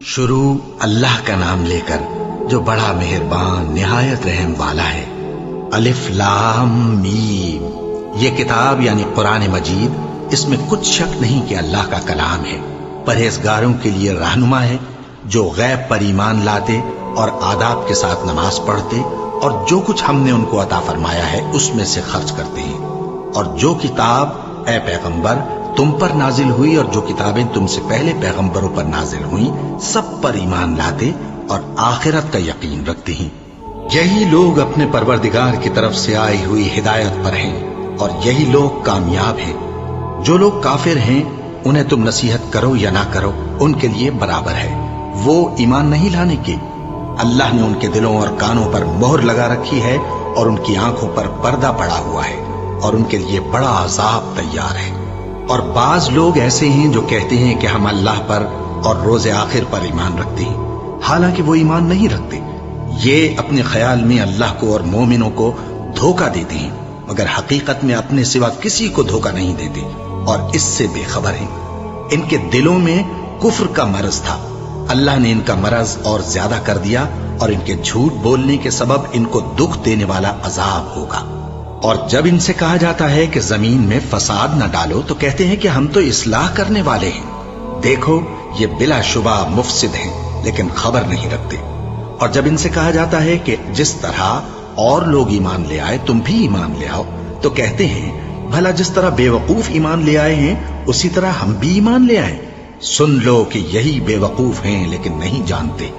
شروع اللہ کا نام لے کر جو بڑا مہربان نہایت رحم والا ہے۔ الف لام میم، یہ کتاب یعنی قرآن مجید، اس میں کچھ شک نہیں کہ اللہ کا کلام ہے، پرہیزگاروں کے لیے رہنما ہے، جو غیب پر ایمان لاتے اور آداب کے ساتھ نماز پڑھتے اور جو کچھ ہم نے ان کو عطا فرمایا ہے اس میں سے خرچ کرتے ہیں، اور جو کتاب اے پیغمبر تم پر نازل ہوئی اور جو کتابیں تم سے پہلے پیغمبروں پر نازل ہوئیں سب پر ایمان لاتے اور آخرت کا یقین رکھتے ہیں۔ یہی لوگ اپنے پروردگار کی طرف سے آئی ہوئی ہدایت پر ہیں اور یہی لوگ کامیاب ہیں۔ جو لوگ کافر ہیں انہیں تم نصیحت کرو یا نہ کرو ان کے لیے برابر ہے، وہ ایمان نہیں لانے کے۔ اللہ نے ان کے دلوں اور کانوں پر مہر لگا رکھی ہے اور ان کی آنکھوں پر پردہ پڑا ہوا ہے اور ان کے لیے بڑا عذاب تیار ہے۔ اور بعض لوگ ایسے ہیں جو کہتے ہیں کہ ہم اللہ پر اور روز آخر پر ایمان رکھتے ہیں، حالانکہ وہ ایمان نہیں رکھتے۔ یہ اپنے خیال میں اللہ کو اور مومنوں کو دھوکہ دیتے ہیں، مگر حقیقت میں اپنے سوا کسی کو دھوکہ نہیں دیتے اور اس سے بے خبر ہیں۔ ان کے دلوں میں کفر کا مرض تھا، اللہ نے ان کا مرض اور زیادہ کر دیا اور ان کے جھوٹ بولنے کے سبب ان کو دکھ دینے والا عذاب ہوگا۔ اور جب ان سے کہا جاتا ہے کہ زمین میں فساد نہ ڈالو تو کہتے ہیں کہ ہم تو اصلاح کرنے والے ہیں، دیکھو یہ بلا شبہ مفسد ہیں لیکن خبر نہیں رکھتے۔ اور جب ان سے کہا جاتا ہے کہ جس طرح اور لوگ ایمان لے آئے تم بھی ایمان لے آؤ تو کہتے ہیں بھلا جس طرح بے وقوف ایمان لے آئے ہیں اسی طرح ہم بھی ایمان لے آئیں۔ سن لو کہ یہی بے وقوف ہیں لیکن نہیں جانتے۔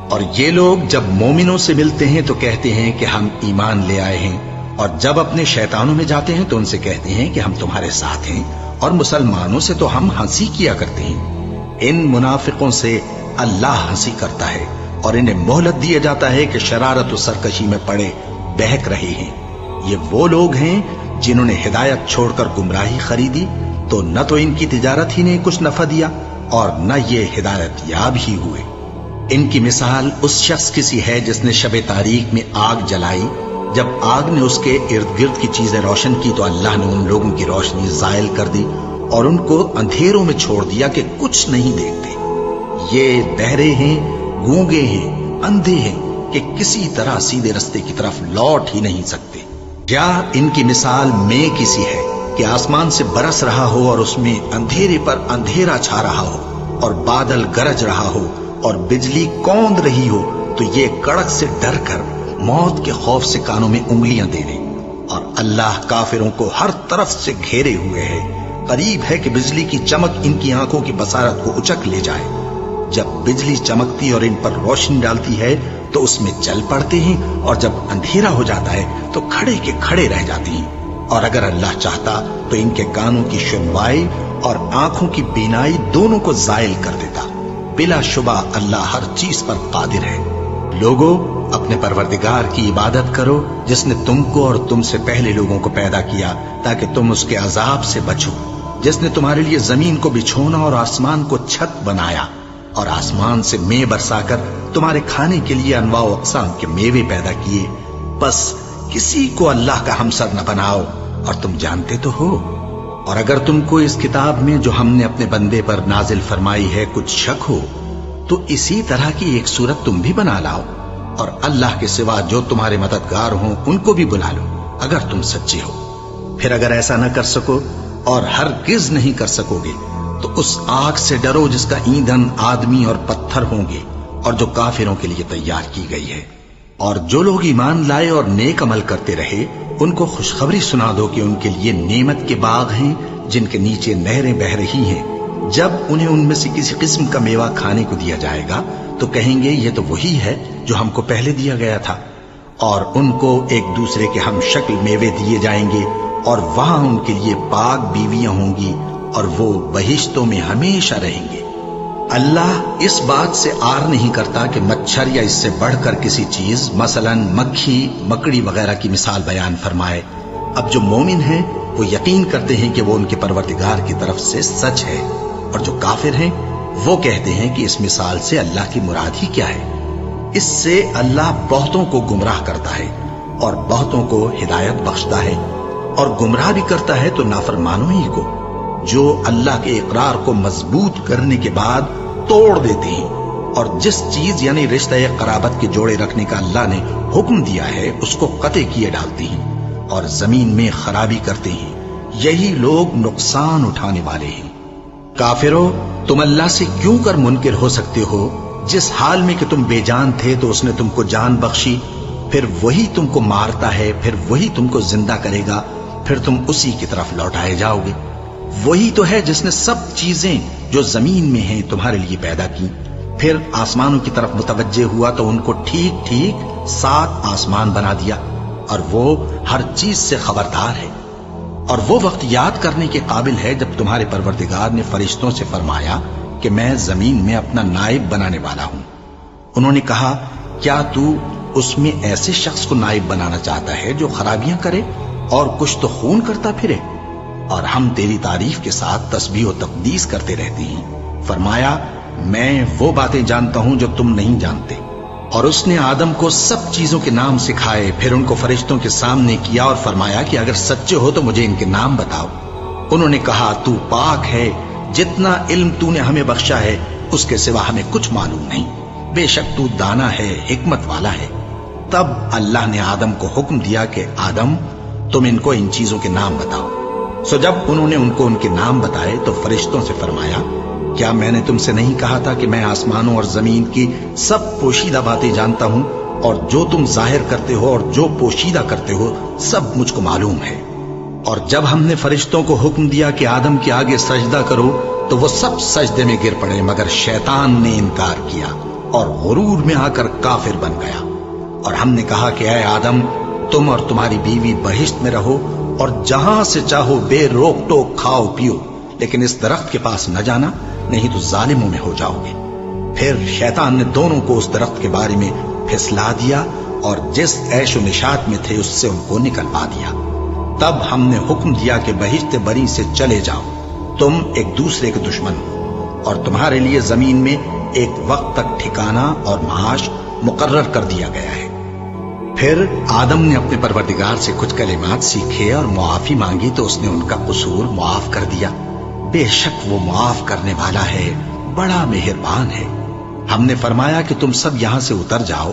اور یہ لوگ جب مومنوں سے ملتے ہیں تو کہتے ہیں کہ ہم ایمان لے آئے ہیں، اور جب اپنے شیطانوں میں جاتے ہیں تو ان سے کہتے ہیں کہ ہم تمہارے ساتھ ہیں، اور مسلمانوں سے تو ہم ہنسی کیا کرتے ہیں۔ ان منافقوں سے اللہ ہنسی کرتا ہے اور انہیں مہلت دیا جاتا ہے کہ شرارت و سرکشی میں پڑے بہک رہے ہیں۔ یہ وہ لوگ ہیں جنہوں نے ہدایت چھوڑ کر گمراہی خریدی، تو نہ تو ان کی تجارت ہی نے کچھ نفع دیا اور نہ یہ ہدایت یاب ہی ہوئے۔ ان کی مثال اس شخص کی سی ہے جس نے شب تاریک میں آگ جلائی، جب آگ نے اس کے ارد گرد کی چیزیں روشن کی تو اللہ نے ان لوگوں کی روشنی زائل کر دی اور ان کو اندھیروں میں چھوڑ دیا کہ کچھ نہیں دیکھتے۔ یہ بہرے ہیں، گونگے ہیں، اندھے ہیں کہ کسی طرح سیدھے رستے کی طرف لوٹ ہی نہیں سکتے۔ یا ان کی مثال میں کسی ہے کہ آسمان سے برس رہا ہو اور اس میں اندھیرے پر اندھیرا چھا رہا ہو اور بادل گرج رہا ہو اور بجلی کوند رہی ہو تو یہ کڑک سے ڈر کر موت کے خوف سے کانوں میں انگلیاں دے لے۔ اور اللہ کافروں کو ہر طرف سے گھیرے ہوئے ہے، قریب ہے کہ بجلی کی چمک ان کی آنکھوں کی بصارت کو اچک لے جائے۔ جب بجلی چمکتی اور ان پر روشنی ڈالتی ہے تو اس میں چل پڑتے ہیں، اور جب اندھیرا ہو جاتا ہے تو کھڑے کے کھڑے رہ جاتے ہیں۔ اور اگر اللہ چاہتا تو ان کے کانوں کی سنوائی اور آنکھوں کی بینائی دونوں کو زائل کر دیتا۔ بلا شبہ اللہ ہر چیز پر قادر ہے۔ لوگوں، اپنے پروردگار کی عبادت کرو جس نے تم کو اور تم سے پہلے لوگوں کو پیدا کیا تاکہ تم اس کے عذاب سے بچو، جس نے تمہارے لیے زمین کو بچھونا اور آسمان کو چھت بنایا اور آسمان سے مے برسا کر تمہارے کھانے کے لیے انواع و اقسام کے میوے پیدا کیے۔ بس کسی کو اللہ کا ہمسر نہ بناؤ، اور تم جانتے تو ہو۔ اور اگر تم کو اس کتاب میں جو ہم نے اپنے بندے پر نازل فرمائی ہے کچھ شک ہو تو اسی طرح کی ایک صورت تم بھی بنا لاؤ، اور اللہ کے سوا جو تمہارے مددگار ہوں ان کو بھی بلا لو اگر تم سچے ہو۔ پھر اگر ایسا نہ کر سکو اور ہرگز نہیں کر سکو گے تو اس آگ سے ڈرو جس کا ایندھن آدمی اور پتھر ہوں گے اور جو کافروں کے لیے تیار کی گئی ہے۔ اور جو لوگ ایمان لائے اور نیک عمل کرتے رہے ان کو خوشخبری سنا دو کہ ان کے لیے نعمت کے باغ ہیں جن کے نیچے نہریں بہہ رہی ہیں۔ جب انہیں ان میں سے کسی قسم کا میوہ کھانے کو دیا جائے گا تو کہیں گے یہ تو وہی ہے جو ہم کو پہلے دیا گیا تھا، اور ان کو ایک دوسرے کے ہم شکل میوے دیے جائیں گے، اور وہاں ان کے لیے پاک بیویاں ہوں گی اور وہ بہشتوں میں ہمیشہ رہیں گے۔ اللہ اس بات سے آر نہیں کرتا کہ مچھر یا اس سے بڑھ کر کسی چیز مثلا مکھی، مکڑی وغیرہ کی مثال بیان فرمائے۔ اب جو مومن ہیں وہ یقین کرتے ہیں کہ وہ ان کے پروردگار کی طرف سے سچ ہے، اور جو کافر ہیں وہ کہتے ہیں کہ اس مثال سے اللہ کی مراد ہی کیا ہے۔ اس سے اللہ بہتوں کو گمراہ کرتا ہے اور بہتوں کو ہدایت بخشتا ہے، اور گمراہ بھی کرتا ہے تو نافرمانوں ہی کو، جو اللہ کے اقرار کو مضبوط کرنے کے بعد توڑ دیتے ہیں اور جس چیز یعنی رشتہ قرابت کے جوڑے رکھنے کا اللہ نے حکم دیا ہے اس کو قطع کیے ڈالتی ہیں اور زمین میں خرابی کرتے ہیں، یہی لوگ نقصان اٹھانے والے ہیں۔ کافرو، تم اللہ سے کیوں کر منکر ہو سکتے ہو؟ جس حال میں کہ تم بے جان تھے تو اس نے تم کو جان بخشی، پھر وہی تم کو مارتا ہے، پھر وہی تم کو زندہ کرے گا، پھر تم اسی کی طرف لوٹائے جاؤ گے۔ وہی تو ہے جس نے سب چیزیں جو زمین میں ہیں تمہارے لیے پیدا کی، پھر آسمانوں کی طرف متوجہ ہوا تو ان کو ٹھیک ٹھیک 7 آسمان بنا دیا، اور وہ ہر چیز سے خبردار ہے۔ اور وہ وقت یاد کرنے کے قابل ہے جب تمہارے پروردگار نے فرشتوں سے فرمایا کہ میں زمین میں اپنا نائب بنانے والا ہوں۔ انہوں نے کہا، کیا تو اس میں ایسے شخص کو نائب بنانا چاہتا ہے جو خرابیاں کرے اور کچھ تو خون کرتا پھرے؟ اور ہم تیری تعریف کے ساتھ تسبیح و تقدیس کرتے رہتے ہیں۔ فرمایا، میں وہ باتیں جانتا ہوں جو تم نہیں جانتے۔ اور اس نے آدم کو سب چیزوں کے نام سکھائے، پھر ان کو فرشتوں کے سامنے کیا اور فرمایا کہ اگر سچے ہو تو مجھے ان کے نام بتاؤ۔ انہوں نے کہا، تو پاک ہے، جتنا علم تو نے ہمیں بخشا ہے اس کے سوا ہمیں کچھ معلوم نہیں، بے شک تو دانا ہے، حکمت والا ہے۔ تب اللہ نے آدم کو حکم دیا کہ آدم، تم ان کو ان چیزوں کے نام بتاؤ۔ سو جب انہوں نے ان کو ان کے نام بتائے تو فرشتوں سے فرمایا، کیا میں نے تم سے نہیں کہا تھا کہ میں آسمانوں اور زمین کی سب پوشیدہ باتیں جانتا ہوں، اور جو تم ظاہر کرتے ہو اور جو پوشیدہ کرتے ہو سب مجھ کو معلوم ہے۔ اور جب ہم نے فرشتوں کو حکم دیا کہ آدم کے آگے سجدہ کرو تو وہ سب سجدے میں گر پڑے، مگر شیطان نے انکار کیا اور غرور میں آ کر کافر بن گیا۔ اور ہم نے کہا کہ اے آدم، تم اور تمہاری بیوی بہشت میں رہو اور جہاں سے چاہو بے روک ٹوک کھاؤ پیو، لیکن اس درخت کے پاس نہ جانا، نہیں تو ظالموں میں ہو جاؤ گے۔ پھر شیطان نے دونوں کو اس درخت کے بارے میں پھسلا دیا اور جس عیش و نشاط میں تھے اس سے ان کو نکلوا دیا۔ تب ہم نے حکم دیا کہ بہشت بری سے چلے جاؤ، تم ایک دوسرے کے دشمن ہو، اور تمہارے لیے زمین میں ایک وقت تک ٹھکانہ اور معاش مقرر کر دیا گیا ہے۔ پھر آدم نے اپنے پروردگار سے کچھ کلمات سیکھے اور معافی مانگی تو اس نے ان کا قصور معاف کر دیا۔ بے شک وہ معاف کرنے والا ہے، بڑا مہربان ہے۔ ہم نے فرمایا کہ تم سب یہاں سے اتر جاؤ،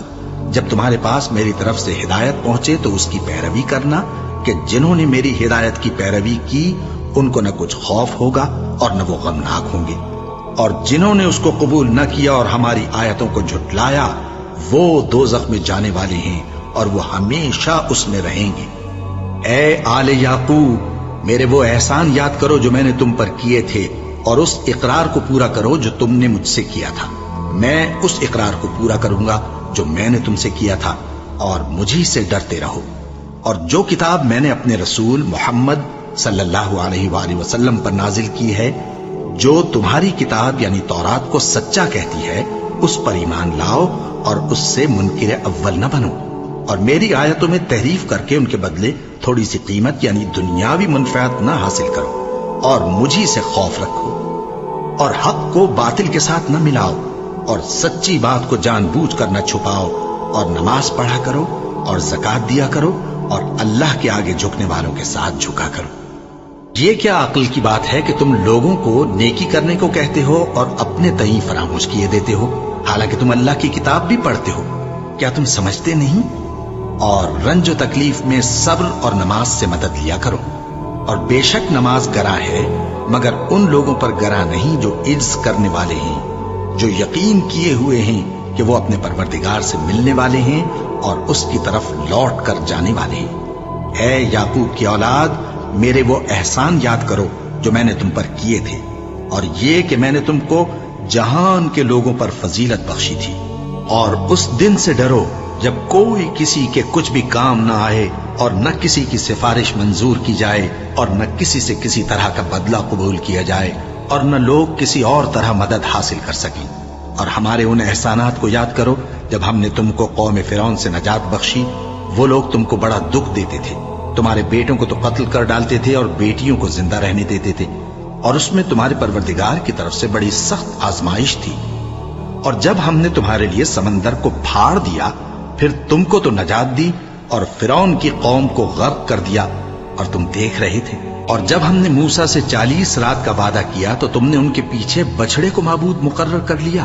جب تمہارے پاس میری طرف سے ہدایت پہنچے تو اس کی پیروی کرنا، کہ جنہوں نے میری ہدایت کی پیروی کی ان کو نہ کچھ خوف ہوگا اور نہ وہ غمناک ہوں گے، اور جنہوں نے اس کو قبول نہ کیا اور ہماری آیتوں کو جھٹلایا وہ دوزخ میں جانے والے ہیں اور وہ ہمیشہ اس میں رہیں گے۔ اے آل یعقوب، میرے وہ احسان یاد کرو جو میں نے تم پر کیے تھے، اور اس اقرار کو پورا کرو جو تم نے مجھ سے کیا تھا۔ میں اس اقرار کو پورا کروں گا جو میں نے تم سے کیا تھا، اور مجھی سے ڈرتے رہو۔ اور جو کتاب میں نے اپنے رسول محمد صلی اللہ علیہ وآلہ وسلم پر نازل کی ہے، جو تمہاری کتاب یعنی تورات کو سچا کہتی ہے، اس پر ایمان لاؤ اور اس سے منکر اول نہ بنو، اور میری آیتوں میں تحریف کر کے ان کے بدلے تھوڑی سی قیمت یعنی دنیاوی منفعت نہ حاصل کرو، اور مجھی سے خوف رکھو، اور حق کو باطل کے ساتھ نہ ملاؤ، اور سچی بات کو جان بوجھ کر نہ چھپاؤ، اور نماز پڑھا کرو اور زکات دیا کرو، اور اللہ کے آگے جھکنے والوں کے ساتھ جھکا کرو۔ یہ کیا عقل کی بات ہے کہ تم لوگوں کو نیکی کرنے کو کہتے ہو اور اپنے تئیں فراموش کیے دیتے ہو، حالانکہ تم اللہ کی کتاب بھی پڑھتے ہو؟ کیا تم سمجھتے نہیں؟ اور رنج و تکلیف میں صبر اور نماز سے مدد لیا کرو، اور بے شک نماز گراں ہے، مگر ان لوگوں پر گراں نہیں جو عجز کرنے والے ہیں، جو یقین کیے ہوئے ہیں کہ وہ اپنے پروردگار سے ملنے والے ہیں اور اس کی طرف لوٹ کر جانے والے ہیں۔ اے یعقوب کی اولاد، میرے وہ احسان یاد کرو جو میں نے تم پر کیے تھے، اور یہ کہ میں نے تم کو جہان کے لوگوں پر فضیلت بخشی تھی۔ اور اس دن سے ڈرو جب کوئی کسی کے کچھ بھی کام نہ آئے، اور نہ کسی کی سفارش منظور کی جائے، اور نہ کسی سے کسی طرح کا بدلہ قبول کیا جائے، اور نہ لوگ کسی اور طرح مدد حاصل کر سکیں۔ اور ہمارے ان احسانات کو یاد کرو جب ہم نے تم کو قوم فرعون سے نجات بخشی۔ وہ لوگ تم کو بڑا دکھ دیتے تھے، تمہارے بیٹوں کو تو قتل کر ڈالتے تھے اور بیٹیوں کو زندہ رہنے دیتے تھے، اور اس میں تمہارے پروردگار کی طرف سے بڑی سخت آزمائش تھی۔ اور جب ہم نے تمہارے لیے سمندر کو پھاڑ دیا، پھر تم کو تو نجات دی اور فرعون کی قوم کو غرق کر دیا، اور تم دیکھ رہے تھے۔ اور جب ہم نے موسیٰ سے 40 رات کا وعدہ کیا تو تم نے ان کے پیچھے بچڑے کو معبود مقرر کر لیا،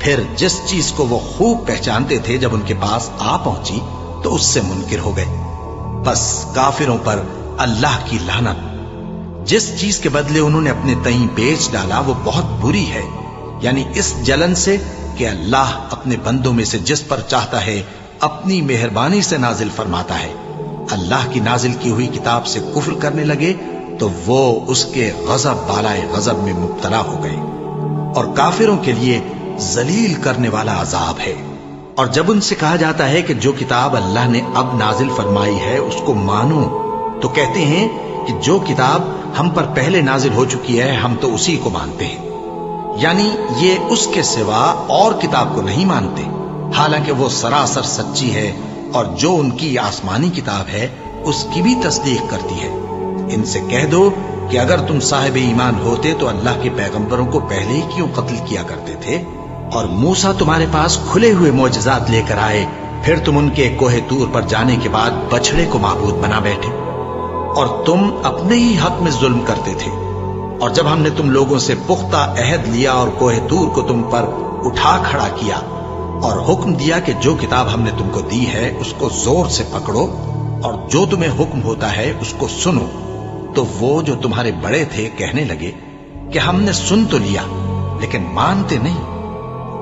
پھر جس چیز کو وہ خوب پہچانتے تھے جب ان کے پاس آ پہنچی تو اس سے منکر ہو گئے۔ بس کافروں پر اللہ کی لعنت۔ جس چیز کے بدلے انہوں نے اپنے تئیں بیچ ڈالا وہ بہت بری ہے، یعنی اس جلن سے کہ اللہ اپنے بندوں میں سے جس پر چاہتا ہے اپنی مہربانی سے نازل فرماتا ہے۔ اللہ کی نازل کی ہوئی کتاب سے کفر کرنے لگے تو وہ اس کے غضب بالائے غضب میں مبتلا ہو گئے، اور کافروں کے لیے ذلیل کرنے والا عذاب ہے۔ اور جب ان سے کہا جاتا ہے کہ جو کتاب اللہ نے اب نازل فرمائی ہے اس کو مانو، تو کہتے ہیں کہ جو کتاب ہم پر پہلے نازل ہو چکی ہے ہم تو اسی کو مانتے ہیں، یعنی یہ اس کے سوا اور کتاب کو نہیں مانتے، حالانکہ وہ سراسر سچی ہے، اور جو ان کی آسمانی کتاب ہے اس کی بھی تصدیق کرتی ہے۔ ان سے کہہ دو کہ اگر تم صاحب ایمان ہوتے تو اللہ کے پیغمبروں کو پہلے ہی کیوں قتل کیا کرتے تھے؟ اور موسیٰ تمہارے پاس کھلے ہوئے معجزات لے کر آئے، پھر تم ان کے کوہ طور پر جانے کے بعد بچڑے کو معبود بنا بیٹھے، اور تم اپنے ہی حق میں ظلم کرتے تھے۔ اور جب ہم نے تم لوگوں سے پختہ عہد لیا اور کوہ طور کو تم پر اٹھا کھڑا کیا اور حکم دیا کہ جو کتاب ہم نے تم کو دی ہے اس کو زور سے پکڑو اور جو تمہیں حکم ہوتا ہے اس کو سنو، تو وہ جو تمہارے بڑے تھے کہنے لگے کہ ہم نے سن تو لیا لیکن مانتے نہیں،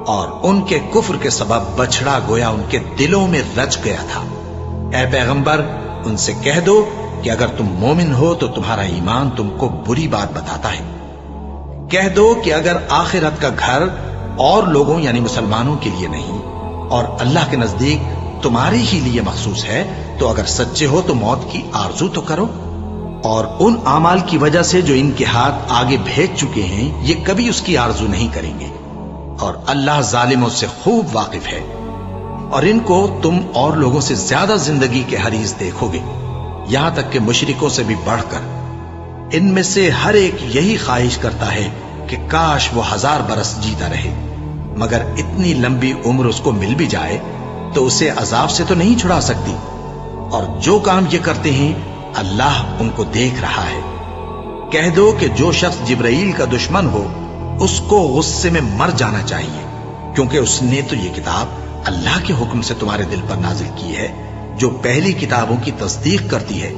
اور ان کے کفر کے سبب بچڑا گویا ان کے دلوں میں رچ گیا تھا۔ اے پیغمبر ان سے کہہ دو کہ اگر تم مومن ہو تو تمہارا ایمان تم کو بری بات بتاتا ہے۔ کہہ دو کہ اگر آخرت کا گھر اور لوگوں یعنی مسلمانوں کے لیے نہیں اور اللہ کے نزدیک تمہاری ہی لیے مخصوص ہے تو اگر سچے ہو تو موت کی آرزو تو کرو، اور ان اعمال کی وجہ سے جو ان کے ہاتھ آگے بھیج چکے ہیں یہ کبھی اس کی آرزو نہیں کریں گے، اور اللہ ظالموں سے خوب واقف ہے۔ اور ان کو تم اور لوگوں سے زیادہ زندگی کے حریص دیکھو گے، یہاں تک کہ مشرکوں سے بھی بڑھ کر۔ ان میں سے ہر ایک یہی خواہش کرتا ہے کہ کاش وہ 1000 برس جیتا رہے، مگر اتنی لمبی عمر اس کو مل بھی جائے تو اسے عذاب سے تو نہیں چھڑا سکتی، اور جو کام یہ کرتے ہیں اللہ ان کو دیکھ رہا ہے۔ کہہ دو کہ جو شخص جبرائیل کا دشمن ہو اس کو غصے میں مر جانا چاہیے، کیونکہ اس نے تو یہ کتاب اللہ کے حکم سے تمہارے دل پر نازل کی ہے جو پہلی کتابوں کی تصدیق کرتی ہے،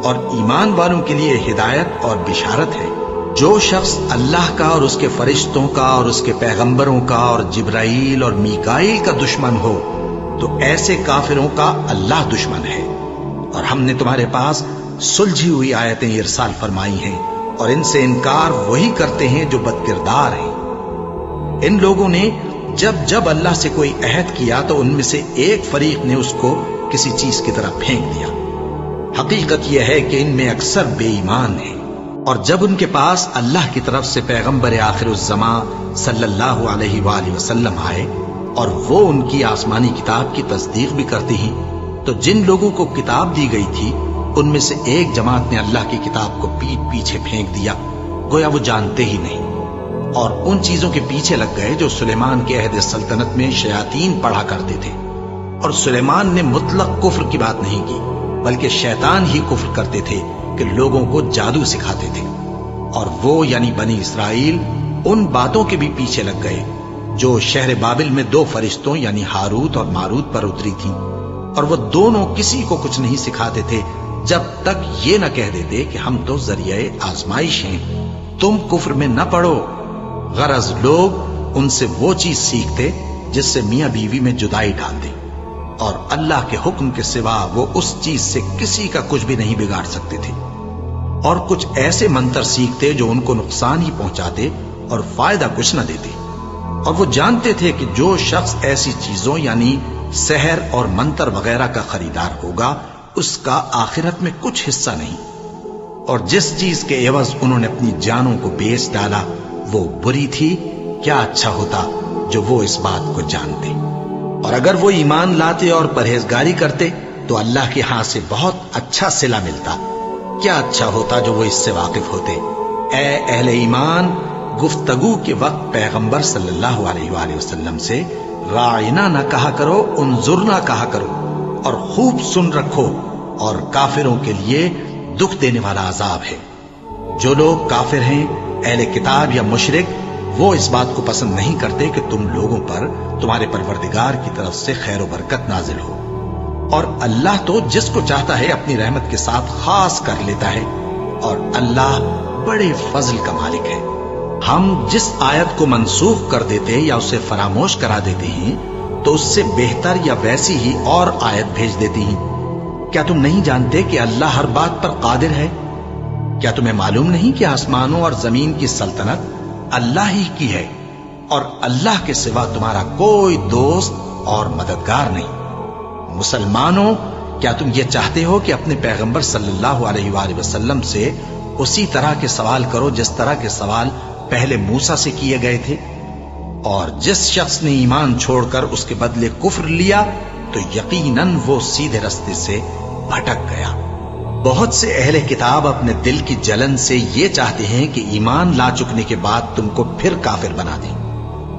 اور ایمان والوں کے لیے ہدایت اور بشارت ہے۔ جو شخص اللہ کا اور اس کے فرشتوں کا اور اس کے پیغمبروں کا اور جبرائیل اور میکائیل کا دشمن ہو تو ایسے کافروں کا اللہ دشمن ہے۔ اور ہم نے تمہارے پاس سلجھی ہوئی آیتیں ارسال فرمائی ہیں، اور ان سے انکار وہی کرتے ہیں جو بد کردار ہیں۔ ان لوگوں نے جب جب اللہ سے کوئی عہد کیا تو ان میں سے ایک فریق نے اس کو کسی چیز کی طرح پھینک دیا۔ حقیقت یہ ہے کہ ان میں اکثر بے ایمان ہیں، اور جب ان کے پاس اللہ کی طرف سے پیغمبر آخر الزمان صلی اللہ علیہ وآلہ وسلم آئے اور وہ ان کی آسمانی کتاب کی تصدیق بھی کرتے ہیں، تو جن لوگوں کو کتاب دی گئی تھی ان میں سے ایک جماعت نے اللہ کی کتاب کو پیٹ پیچھے پھینک دیا، گویا وہ جانتے ہی نہیں، اور ان چیزوں کے پیچھے لگ گئے جو سلیمان کے عہد سلطنت میں شیاطین پڑھا کرتے تھے۔ اور سلیمان نے مطلق کفر کی بات نہیں کی، بلکہ شیطان ہی کفر کرتے تھے کہ لوگوں کو جادو سکھاتے تھے، اور وہ یعنی بنی اسرائیل ان باتوں کے بھی پیچھے لگ گئے جو شہر بابل میں 2 فرشتوں یعنی ہاروت اور ماروت پر اتری تھیں، اور وہ دونوں کسی کو کچھ نہیں سکھاتے تھے جب تک یہ نہ کہہ دیتے کہ ہم تو ذریعہ آزمائش ہیں، تم کفر میں نہ پڑو۔ غرض لوگ ان سے وہ چیز سیکھتے جس سے میاں بیوی میں جدائی ڈال دے، اور اللہ کے حکم کے سوا وہ اس چیز سے کسی کا کچھ بھی نہیں بگاڑ سکتے تھے، اور کچھ ایسے منتر سیکھتے جو ان کو نقصان ہی پہنچاتے اور فائدہ کچھ نہ دیتے، اور وہ جانتے تھے کہ جو شخص ایسی چیزوں یعنی سحر اور منتر وغیرہ کا خریدار ہوگا اس کا آخرت میں کچھ حصہ نہیں، اور جس چیز کے عوض انہوں نے اپنی جانوں کو بیچ ڈالا وہ بری تھی۔ کیا اچھا ہوتا جو وہ اس بات کو جانتے، اور اگر وہ ایمان لاتے اور پرہیزگاری کرتے تو اللہ کے ہاں سے بہت اچھا صلہ ملتا۔ کیا اچھا ہوتا جو وہ اس سے واقف ہوتے۔ اے اہل ایمان، گفتگو کے وقت پیغمبر صلی اللہ علیہ وآلہ وسلم سے راعنا نہ کہا کرو، انظرنا کہا کرو، اور خوب سن رکھو، اور کافروں کے لیے دکھ دینے والا عذاب ہے۔ جو لوگ کافر ہیں، اہل کتاب یا مشرک، وہ اس بات کو پسند نہیں کرتے کہ تم لوگوں پر تمہارے پروردگار کی طرف سے خیر و برکت نازل ہو، اور اللہ تو جس کو چاہتا ہے اپنی رحمت کے ساتھ خاص کر لیتا ہے، اور اللہ بڑے فضل کا مالک ہے۔ ہم جس آیت کو منسوخ کر دیتے یا اسے فراموش کرا دیتے ہیں تو اس سے بہتر یا ویسی ہی اور آیت بھیج دیتی ہیں۔ کیا تم نہیں جانتے کہ اللہ ہر بات پر قادر ہے؟ کیا تمہیں معلوم نہیں کہ آسمانوں اور زمین کی سلطنت اللہ ہی کی ہے، اور اللہ کے سوا تمہارا کوئی دوست اور مددگار نہیں؟ مسلمانوں، کیا تم یہ چاہتے ہو کہ اپنے پیغمبر صلی اللہ علیہ وآلہ وسلم سے اسی طرح کے سوال کرو جس طرح کے سوال پہلے موسیٰ سے کیے گئے تھے؟ اور جس شخص نے ایمان چھوڑ کر اس کے بدلے کفر لیا تو یقیناً وہ سیدھے راستے سے بھٹک گیا۔ بہت سے اہل کتاب اپنے دل کی جلن سے یہ چاہتے ہیں کہ ایمان لا چکنے کے بعد تم کو پھر کافر بنا دیں،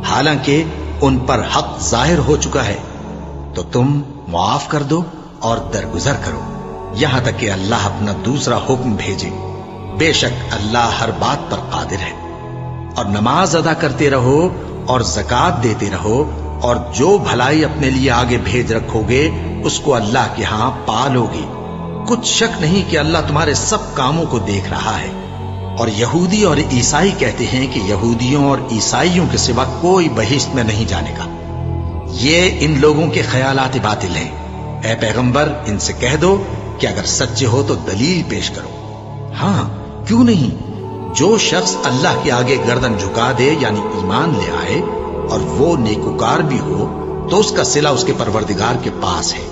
حالانکہ ان پر حق ظاہر ہو چکا ہے۔ تو تم معاف کر دو اور درگزر کرو یہاں تک کہ اللہ اپنا دوسرا حکم بھیجے۔ بے شک اللہ ہر بات پر قادر ہے۔ اور نماز ادا کرتے رہو اور زکوٰۃ دیتے رہو، اور جو بھلائی اپنے لیے آگے بھیج رکھو گے اس کو اللہ کے ہاں پالو گے۔ کچھ شک نہیں کہ اللہ تمہارے سب کاموں کو دیکھ رہا ہے۔ اور یہودی اور عیسائی کہتے ہیں کہ یہودیوں اور عیسائیوں کے سوا کوئی بہشت میں نہیں جانے گا۔ یہ ان لوگوں کے خیالات باطل ہیں۔ اے پیغمبر، ان سے کہہ دو کہ اگر سچے ہو تو دلیل پیش کرو۔ ہاں، کیوں نہیں؟ جو شخص اللہ کے آگے گردن جھکا دے یعنی ایمان لے آئے اور وہ نیکوکار بھی ہو تو اس کا صلہ اس کے پروردگار کے پاس ہے،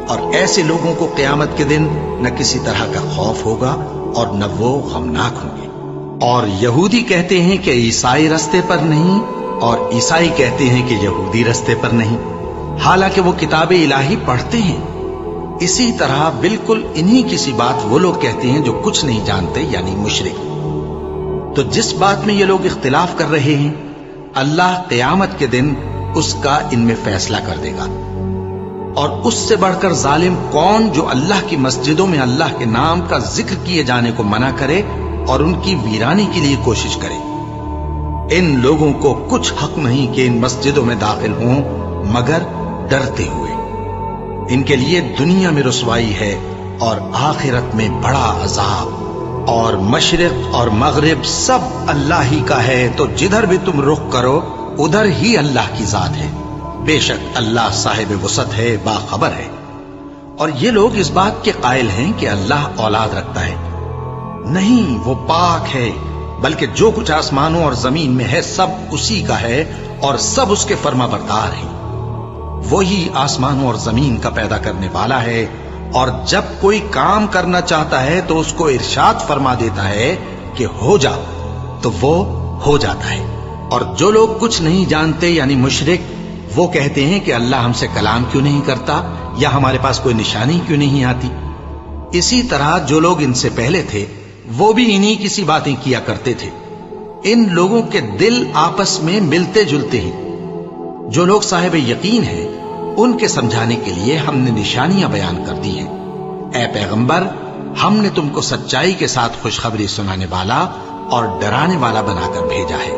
اور ایسے لوگوں کو قیامت کے دن نہ کسی طرح کا خوف ہوگا اور نہ وہ غمناک ہوں گے۔ اور یہودی کہتے ہیں کہ عیسائی رستے پر نہیں، اور عیسائی کہتے ہیں کہ یہودی رستے پر نہیں، حالانکہ وہ کتاب الہی پڑھتے ہیں۔ اسی طرح بالکل انہی کسی بات وہ لوگ کہتے ہیں جو کچھ نہیں جانتے یعنی مشرک۔ تو جس بات میں یہ لوگ اختلاف کر رہے ہیں اللہ قیامت کے دن اس کا ان میں فیصلہ کر دے گا۔ اور اس سے بڑھ کر ظالم کون جو اللہ کی مسجدوں میں اللہ کے نام کا ذکر کیے جانے کو منع کرے اور ان کی ویرانی کے لیے کوشش کرے؟ ان لوگوں کو کچھ حق نہیں کہ ان مسجدوں میں داخل ہوں مگر ڈرتے ہوئے۔ ان کے لیے دنیا میں رسوائی ہے اور آخرت میں بڑا عذاب۔ اور مشرق اور مغرب سب اللہ ہی کا ہے، تو جدھر بھی تم رخ کرو ادھر ہی اللہ کی ذات ہے۔ بے شک اللہ صاحب وسعت ہے، باخبر ہے۔ اور یہ لوگ اس بات کے قائل ہیں کہ اللہ اولاد رکھتا ہے۔ نہیں، وہ پاک ہے، بلکہ جو کچھ آسمانوں اور زمین میں ہے سب اسی کا ہے، اور سب اس کے فرما بردار ہیں۔ وہی آسمانوں اور زمین کا پیدا کرنے والا ہے، اور جب کوئی کام کرنا چاہتا ہے تو اس کو ارشاد فرما دیتا ہے کہ ہو جا، تو وہ ہو جاتا ہے۔ اور جو لوگ کچھ نہیں جانتے یعنی مشرک، وہ کہتے ہیں کہ اللہ ہم سے کلام کیوں نہیں کرتا، یا ہمارے پاس کوئی نشانی کیوں نہیں آتی۔ اسی طرح جو لوگ ان سے پہلے تھے وہ بھی انہی کسی باتیں کیا کرتے تھے۔ ان لوگوں کے دل آپس میں ملتے جلتے ہیں۔ جو لوگ صاحب یقین ہیں ان کے سمجھانے کے لیے ہم نے نشانیاں بیان کر دی ہیں۔ اے پیغمبر، ہم نے تم کو سچائی کے ساتھ خوشخبری سنانے والا اور ڈرانے والا بنا کر بھیجا ہے،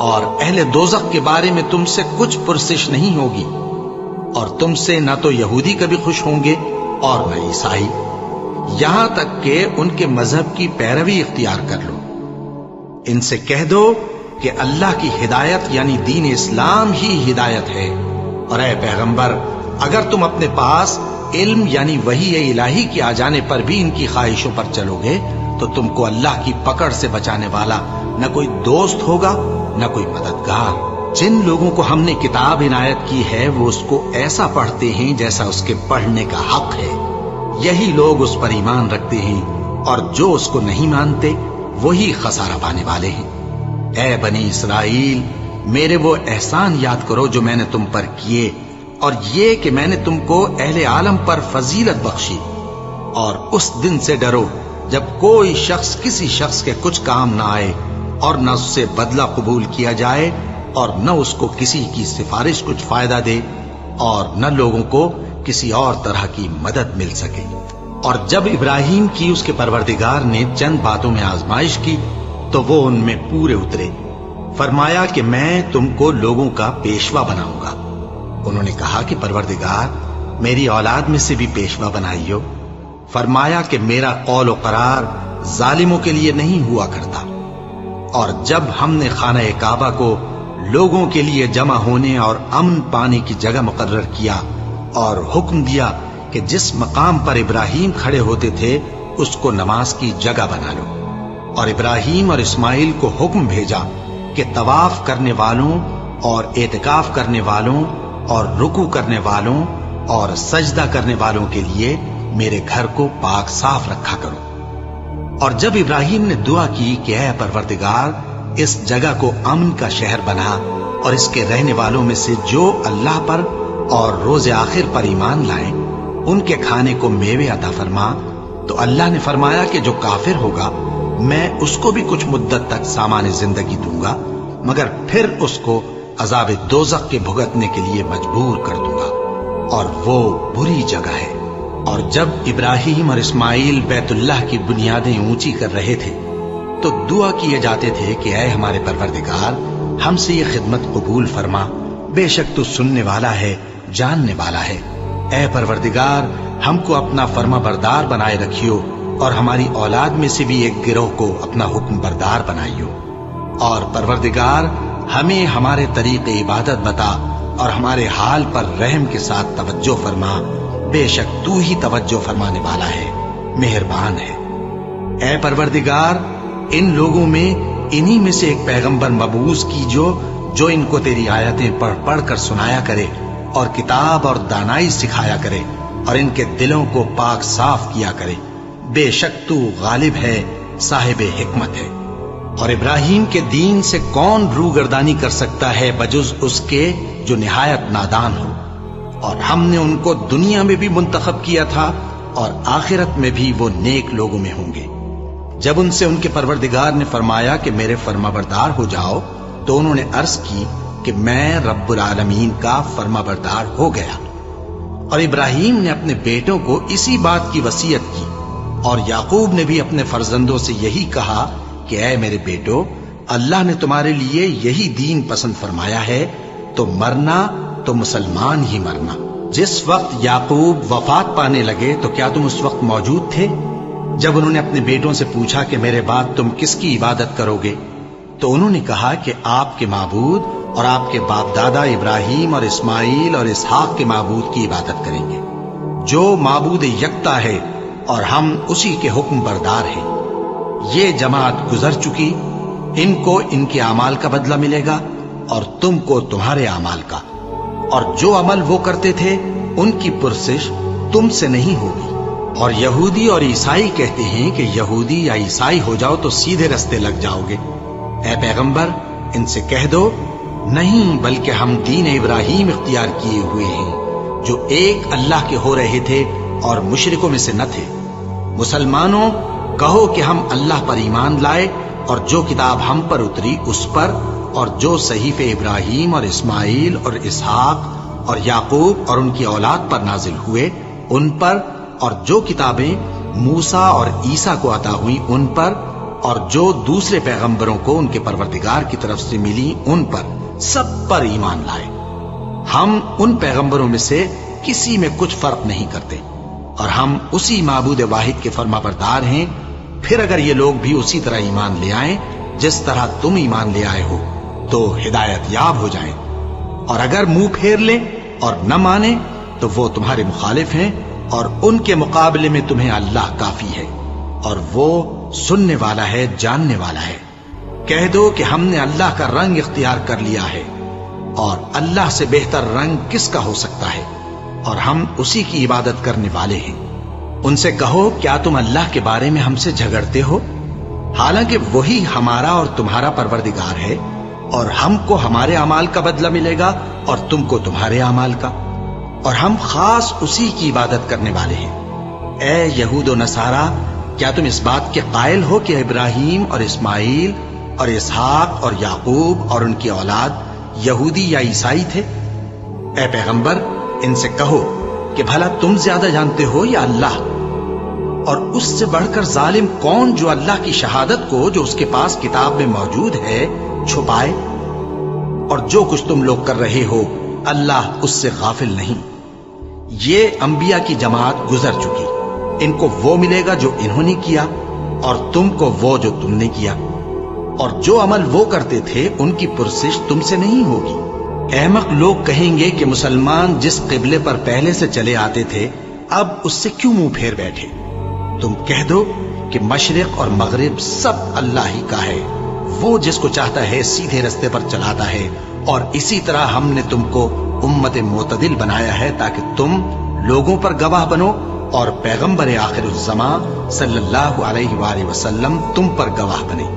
اور اہل دوزخ کے بارے میں تم سے کچھ پرسش نہیں ہوگی، اور تم سے نہ تو یہودی کبھی خوش ہوں گے اور نہ عیسائی، یہاں تک کہ ان کے مذہب کی پیروی اختیار کر لو۔ ان سے کہہ دو کہ اللہ کی ہدایت یعنی دین اسلام ہی ہدایت ہے، اور اے پیغمبر، اگر تم اپنے پاس علم یعنی وحی الہی کے آ جانے پر بھی ان کی خواہشوں پر چلو گے تو تم کو اللہ کی پکڑ سے بچانے والا نہ کوئی دوست ہوگا نہ کوئی مددگار۔ جن لوگوں کو ہم نے کتاب عنایت کی ہے وہ اس کو ایسا پڑھتے ہیں جیسا اس کے پڑھنے کا حق ہے، یہی لوگ اس پر ایمان رکھتے ہیں، اور جو اس کو نہیں مانتے وہی خسارہ پانے والے ہیں۔ اے بنی اسرائیل، میرے وہ احسان یاد کرو جو میں نے تم پر کیے، اور یہ کہ میں نے تم کو اہل عالم پر فضیلت بخشی۔ اور اس دن سے ڈرو جب کوئی شخص کسی شخص کے کچھ کام نہ آئے، اور نہ اس سے بدلہ قبول کیا جائے، اور نہ اس کو کسی کی سفارش کچھ فائدہ دے، اور نہ لوگوں کو کسی اور طرح کی مدد مل سکے۔ اور جب ابراہیم کی اس کے پروردگار نے چند باتوں میں آزمائش کی تو وہ ان میں پورے اترے۔ فرمایا کہ میں تم کو لوگوں کا پیشوا بناؤں گا۔ انہوں نے کہا کہ پروردگار میری اولاد میں سے بھی پیشوا بنائیو۔ فرمایا کہ میرا قول و قرار ظالموں کے لیے نہیں ہوا کرتا۔ اور جب ہم نے خانہ کعبہ کو لوگوں کے لیے جمع ہونے اور امن پانے کی جگہ مقرر کیا اور حکم دیا کہ جس مقام پر ابراہیم کھڑے ہوتے تھے اس کو نماز کی جگہ بنا لو، اور ابراہیم اور اسماعیل کو حکم بھیجا کہ طواف کرنے والوں اور اعتکاف کرنے والوں اور رکوع کرنے والوں اور سجدہ کرنے والوں کے لیے میرے گھر کو پاک صاف رکھا کرو۔ اور جب ابراہیم نے دعا کی کہ اے پروردگار اس جگہ کو امن کا شہر بنا اور اس کے رہنے والوں میں سے جو اللہ پر اور روز آخر پر ایمان لائیں ان کے کھانے کو میوے عطا فرما، تو اللہ نے فرمایا کہ جو کافر ہوگا میں اس کو بھی کچھ مدت تک سامان زندگی دوں گا، مگر پھر اس کو عذاب دوزخ کے بھگتنے کے لیے مجبور کر دوں گا، اور وہ بری جگہ ہے۔ اور جب ابراہیم اور اسماعیل بیت اللہ کی بنیادیں اونچی کر رہے تھے تو دعا کیے جاتے تھے کہ اے ہمارے پروردگار ہم سے یہ خدمت قبول فرما، بے شک تو سننے والا ہے، جاننے والا ہے۔ اے پروردگار ہم کو اپنا فرما بردار بنائے رکھیو، اور ہماری اولاد میں سے بھی ایک گروہ کو اپنا حکم بردار بنائیو۔ اور پروردگار ہمیں ہمارے طریق عبادت بتا اور ہمارے حال پر رحم کے ساتھ توجہ فرما، بے شک تو ہی توجہ فرمانے والا ہے، مہربان ہے۔ اے پروردگار ان لوگوں میں انہی میں سے ایک پیغمبر مبعوث کیجو جو ان کو تیری آیتیں پڑھ پڑھ کر سنایا کرے اور کتاب اور دانائی سکھایا کرے اور ان کے دلوں کو پاک صاف کیا کرے، بے شک تو غالب ہے، صاحب حکمت ہے۔ اور ابراہیم کے دین سے کون روگردانی کر سکتا ہے بجز اس کے جو نہایت نادان ہو؟ اور ہم نے ان کو دنیا میں بھی منتخب کیا تھا اور آخرت میں بھی وہ نیک لوگوں میں ہوں گے۔ جب ان سے ان کے پروردگار نے فرمایا کہ میرے فرما بردار ہو جاؤ تو انہوں نے عرض کی کہ میں رب العالمین کا فرما بردار ہو گیا۔ اور ابراہیم نے اپنے بیٹوں کو اسی بات کی وصیت کی، اور یعقوب نے بھی اپنے فرزندوں سے یہی کہا کہ اے میرے بیٹو، اللہ نے تمہارے لیے یہی دین پسند فرمایا ہے، تو مرنا تو مسلمان ہی مرنا۔ جس وقت یعقوب وفات پانے لگے تو کیا تم اس وقت موجود تھے؟ جب انہوں نے اپنے بیٹوں سے پوچھا کہ میرے بعد تم کس کی عبادت کرو گے، تو انہوں نے کہا کہ آپ کے معبود اور آپ کے باپ دادا ابراہیم اور اسماعیل اور اسحاق کے معبود کی عبادت کریں گے، جو معبود یکتا ہے اور ہم اسی کے حکم بردار ہیں۔ یہ جماعت گزر چکی، ان کو ان کے اعمال کا بدلہ ملے گا اور تم کو تمہارے اعمال کا، اور جو عمل وہ کرتے تھے ان کی پرسش تم سے نہیں ہوگی۔ اور یہودی اور عیسائی کہتے ہیں کہ یہودی یا عیسائی ہو جاؤ تو سیدھے رستے لگ جاؤ گے۔ اے پیغمبر ان سے کہہ دو نہیں، بلکہ ہم دین ابراہیم اختیار کیے ہوئے ہیں جو ایک اللہ کے ہو رہے تھے اور مشرکوں میں سے نہ تھے۔ مسلمانوں کہو کہ ہم اللہ پر ایمان لائے اور جو کتاب ہم پر اتری اس پر، اور جو صحیفے ابراہیم اور اسماعیل اور اسحاق اور یعقوب اور ان کی اولاد پر نازل ہوئے ان پر، اور جو کتابیں موسیٰ اور عیسیٰ کو عطا ہوئیں ان پر، اور جو دوسرے پیغمبروں کو ان کے پروردگار کی طرف سے ملی ان پر، سب پر ایمان لائے۔ ہم ان پیغمبروں میں سے کسی میں کچھ فرق نہیں کرتے، اور ہم اسی معبود واحد کے فرما بردار ہیں۔ پھر اگر یہ لوگ بھی اسی طرح ایمان لے آئیں جس طرح تم ایمان لے آئے ہو تو ہدایت یاب ہو جائیں، اور اگر منہ پھیر لیں اور نہ مانیں تو وہ تمہارے مخالف ہیں، اور ان کے مقابلے میں تمہیں اللہ کافی ہے، اور وہ سننے والا ہے، جاننے والا ہے۔ کہہ دو کہ ہم نے اللہ کا رنگ اختیار کر لیا ہے، اور اللہ سے بہتر رنگ کس کا ہو سکتا ہے، اور ہم اسی کی عبادت کرنے والے ہیں۔ ان سے کہو کیا تم اللہ کے بارے میں ہم سے جھگڑتے ہو، حالانکہ وہی ہمارا اور تمہارا پروردگار ہے، اور ہم کو ہمارے اعمال کا بدلہ ملے گا اور تم کو تمہارے اعمال کا، اور ہم خاص اسی کی عبادت کرنے والے ہیں۔ اے یہود و نصارا، کیا تم اس بات کے قائل ہو کہ ابراہیم اور اسماعیل اور اسحاق اور یعقوب اور ان کی اولاد یہودی یا عیسائی تھے؟ اے پیغمبر ان سے کہو کہ بھلا تم زیادہ جانتے ہو یا اللہ؟ اور اس سے بڑھ کر ظالم کون جو اللہ کی شہادت کو جو اس کے پاس کتاب میں موجود ہے چھپائے اور جو کچھ تم لوگ کر رہے ہو اللہ اس سے غافل نہیں۔ یہ انبیاء کی جماعت گزر چکی، ان کو وہ ملے گا جو انہوں نے کیا، اور تم کو وہ جو تم نے کیا، اور جو عمل وہ کرتے تھے ان کی پرسش تم سے نہیں ہوگی۔ احمق لوگ کہیں گے کہ مسلمان جس قبلے پر پہلے سے چلے آتے تھے اب اس سے کیوں منہ پھیر بیٹھے؟ تم کہہ دو کہ مشرق اور مغرب سب اللہ ہی کا ہے، وہ جس کو چاہتا ہے سیدھے رستے پر چلاتا ہے، اور اسی طرح ہم نے تم کو امت معتدل بنایا ہے تاکہ تم لوگوں پر گواہ بنو، اور پیغمبر آخر الزماں صلی اللہ علیہ وآلہ وسلم تم پر گواہ بنے۔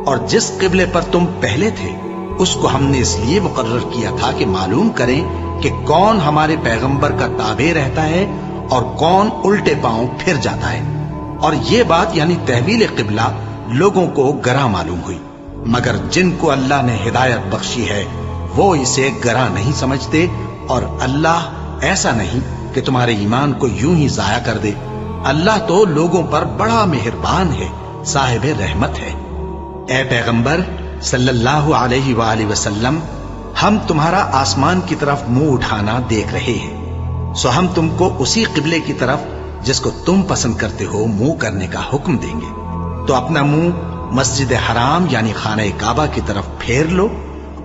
اور جس قبلے پر تم پہلے تھے اس کو ہم نے اس لیے مقرر کیا تھا کہ معلوم کریں کہ کون ہمارے پیغمبر کا تابع رہتا ہے اور کون الٹے پاؤں پھر جاتا ہے۔ اور یہ بات یعنی تحویل قبلہ لوگوں کو گراں معلوم ہوئی، مگر جن کو اللہ نے ہدایت بخشی ہے وہ اسے گراں نہیں سمجھتے، اور اللہ ایسا نہیں کہ تمہارے ایمان کو یوں ہی ضائع کر دے۔ اللہ تو لوگوں پر بڑا مہربان ہے، صاحب رحمت ہے۔ اے پیغمبر صلی اللہ علیہ وآلہ وسلم، ہم تمہارا آسمان کی طرف منہ اٹھانا دیکھ رہے ہیں، سو ہم تم کو اسی قبلے کی طرف جس کو تم پسند کرتے ہو منہ کرنے کا حکم دیں گے، تو اپنا منہ مسجد حرام یعنی خانہ کعبہ کی طرف پھیر لو،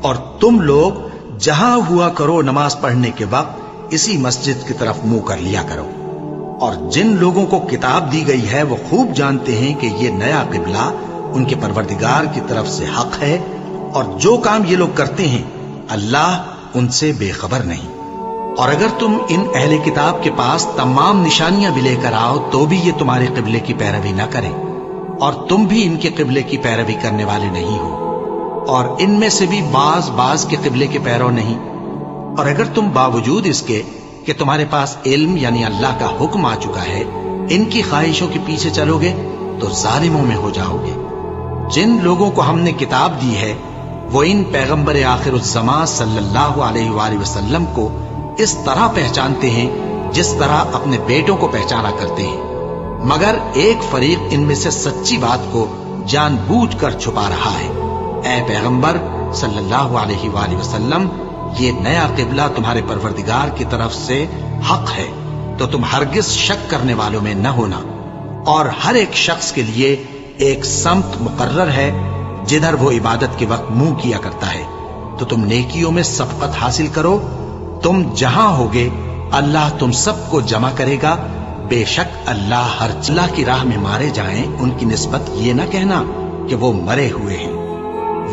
اور تم لوگ جہاں ہوا کرو نماز پڑھنے کے وقت اسی مسجد کی طرف منہ کر لیا کرو۔ اور جن لوگوں کو کتاب دی گئی ہے وہ خوب جانتے ہیں کہ یہ نیا قبلہ ان کے پروردگار کی طرف سے حق ہے، اور جو کام یہ لوگ کرتے ہیں اللہ ان سے بے خبر نہیں۔ اور اگر تم ان اہل کتاب کے پاس تمام نشانیاں بھی لے کر آؤ تو بھی یہ تمہارے قبلے کی پیروی نہ کریں، اور تم بھی ان کے قبلے کی پیروی کرنے والے نہیں ہو، اور ان میں سے بھی بعض کے قبلے کے پیرو نہیں۔ اور اگر تم باوجود اس کے کہ تمہارے پاس علم یعنی اللہ کا حکم آ چکا ہے ان کی خواہشوں کے پیچھے چلو گے تو ظالموں میں ہو جاؤ گے۔ جن لوگوں کو ہم نے کتاب دی ہے وہ ان پیغمبر آخر الزماں صلی اللہ علیہ وآلہ وسلم کو اس طرح پہچانتے ہیں جس طرح اپنے بیٹوں کو پہچانا کرتے ہیں، مگر ایک فریق ان میں سے سچی بات کو جان بوجھ کر چھپا رہا ہے۔ اے پیغمبر صلی اللہ علیہ وآلہ وسلم، یہ نیا قبلہ تمہارے پروردگار کی طرف سے حق ہے، تو تم ہرگز شک کرنے والوں میں نہ ہونا، اور ہر ایک شخص کے لیے ایک سمت مقرر ہے جدھر وہ عبادت کے وقت منہ کیا کرتا ہے، تو تم نیکیوں میں سبقت حاصل کرو۔ تم جہاں ہوگے اللہ تم سب کو جمع کرے گا، بے شک اللہ ہر اللہ کی راہ میں مارے جائیں ان کی نسبت یہ نہ کہنا کہ وہ مرے ہوئے ہیں،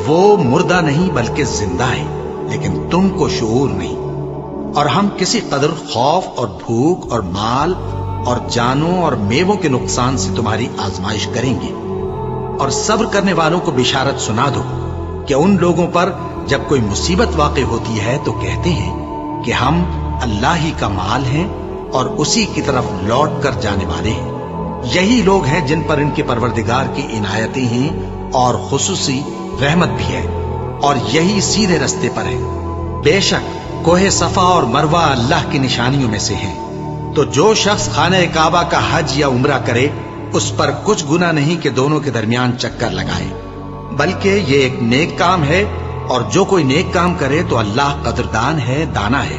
وہ مردہ نہیں بلکہ زندہ ہے، لیکن تم کو شعور نہیں۔ اور ہم کسی قدر خوف اور بھوک اور مال اور جانوں اور میووں کے نقصان سے تمہاری آزمائش کریں گے، اور صبر کرنے والوں کو بشارت سنا دو کہ ان لوگوں پر جب کوئی مصیبت واقع ہوتی ہے تو کہتے ہیں کہ ہم اللہ ہی کا مال ہیں اور اسی کی طرف لوٹ کر جانے والے ہیں۔ یہی لوگ ہیں جن پر ان کے پروردگار کی عنایتیں ہیں اور خصوصی رحمت بھی ہے، اور یہی سیدھے رستے پر ہے۔ بے شک کوہ صفا اور مروہ اللہ کی نشانیوں میں سے ہیں، تو جو شخص خانہ کعبہ کا حج یا عمرہ کرے اس پر کچھ گناہ نہیں کہ دونوں کے درمیان چکر لگائے، بلکہ یہ ایک نیک کام ہے، اور جو کوئی نیک کام کرے تو اللہ قدردان ہے، دانا ہے۔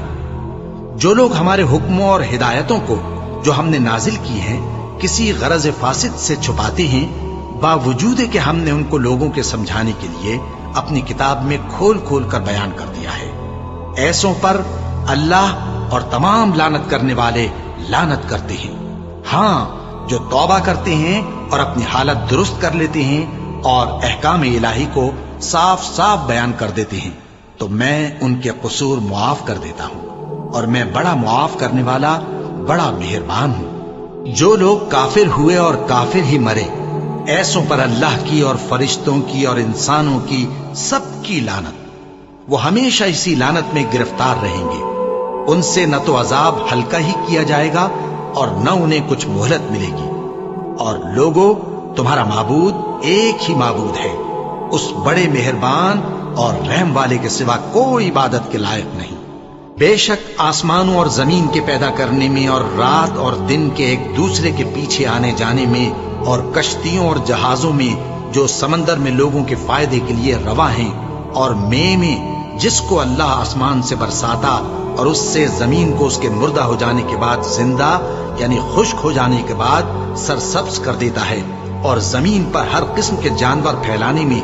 جو لوگ ہمارے حکموں اور ہدایتوں کو جو ہم نے نازل کی ہیں کسی غرض فاسد سے چھپاتے ہیں، باوجود کہ ہم نے ان کو لوگوں کے سمجھانے کے لیے اپنی کتاب میں کھول کھول کر بیان کر دیا ہے، ایسوں پر اللہ اور تمام لعنت کرنے والے لعنت کرتے ہیں۔ ہاں، جو توبہ کرتے ہیں اور اپنی حالت درست کر لیتے ہیں اور احکام الہی کو صاف صاف بیان کر دیتے ہیں تو میں ان کے قصور معاف کر دیتا ہوں، اور میں بڑا معاف کرنے والا بڑا مہربان ہوں۔ جو لوگ کافر ہوئے اور کافر ہی مرے، ایسوں پر اللہ کی اور فرشتوں کی اور انسانوں کی سب کی لعنت، وہ ہمیشہ اسی لعنت میں گرفتار رہیں گے۔ ان سے نہ تو عذاب ہلکا ہی کیا جائے گا اور نہ انہیں کچھ مہلت ملے گی۔ اور لوگوں، تمہارا معبود ایک ہی معبود ہے، اس بڑے مہربان اور رحم والے کے سوا کوئی عبادت کے لائق نہیں۔ بے شک آسمانوں اور زمین کے پیدا کرنے میں اور رات اور دن کے ایک دوسرے کے پیچھے آنے جانے میں اور کشتیوں اور جہازوں میں جو سمندر میں لوگوں کے فائدے کے لیے رواں ہیں، اور میں جس کو اللہ آسمان سے برساتا اور اس سے زمین کو اس کے مردہ ہو جانے کے بعد زندہ یعنی خشک ہو جانے کے بعد سرسبز کر دیتا ہے، اور زمین پر ہر قسم کے جانور پھیلانے میں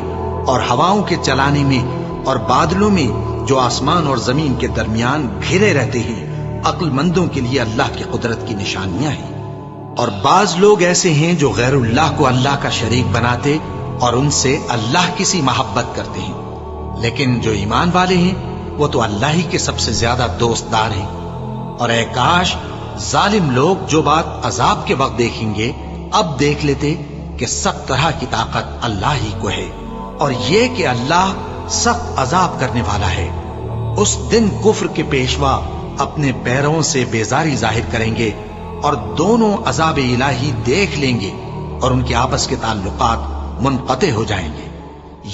اور ہواؤں کے چلانے میں اور بادلوں میں جو آسمان اور زمین کے درمیان گھرے رہتے ہیں، عقل مندوں کے لیے اللہ کی قدرت کی نشانیاں ہیں۔ اور بعض لوگ ایسے ہیں جو غیر اللہ کو اللہ کا شریک بناتے اور ان سے اللہ کی سی محبت کرتے ہیں، لیکن جو ایمان والے ہیں وہ تو اللہ ہی کے سب سے زیادہ دوستدار ہیں۔ اور اے کاش ظالم لوگ جو بات عذاب کے وقت دیکھیں گے اب دیکھ لیتے کہ سب طرح کی طاقت اللہ ہی کو ہے، اور یہ کہ اللہ سخت عذاب کرنے والا ہے۔ اس دن کفر کے پیشوا اپنے پیروں سے بیزاری ظاہر کریں گے اور دونوں عذاب الہی دیکھ لیں گے اور ان کے آپس کے تعلقات منقطع ہو جائیں گے۔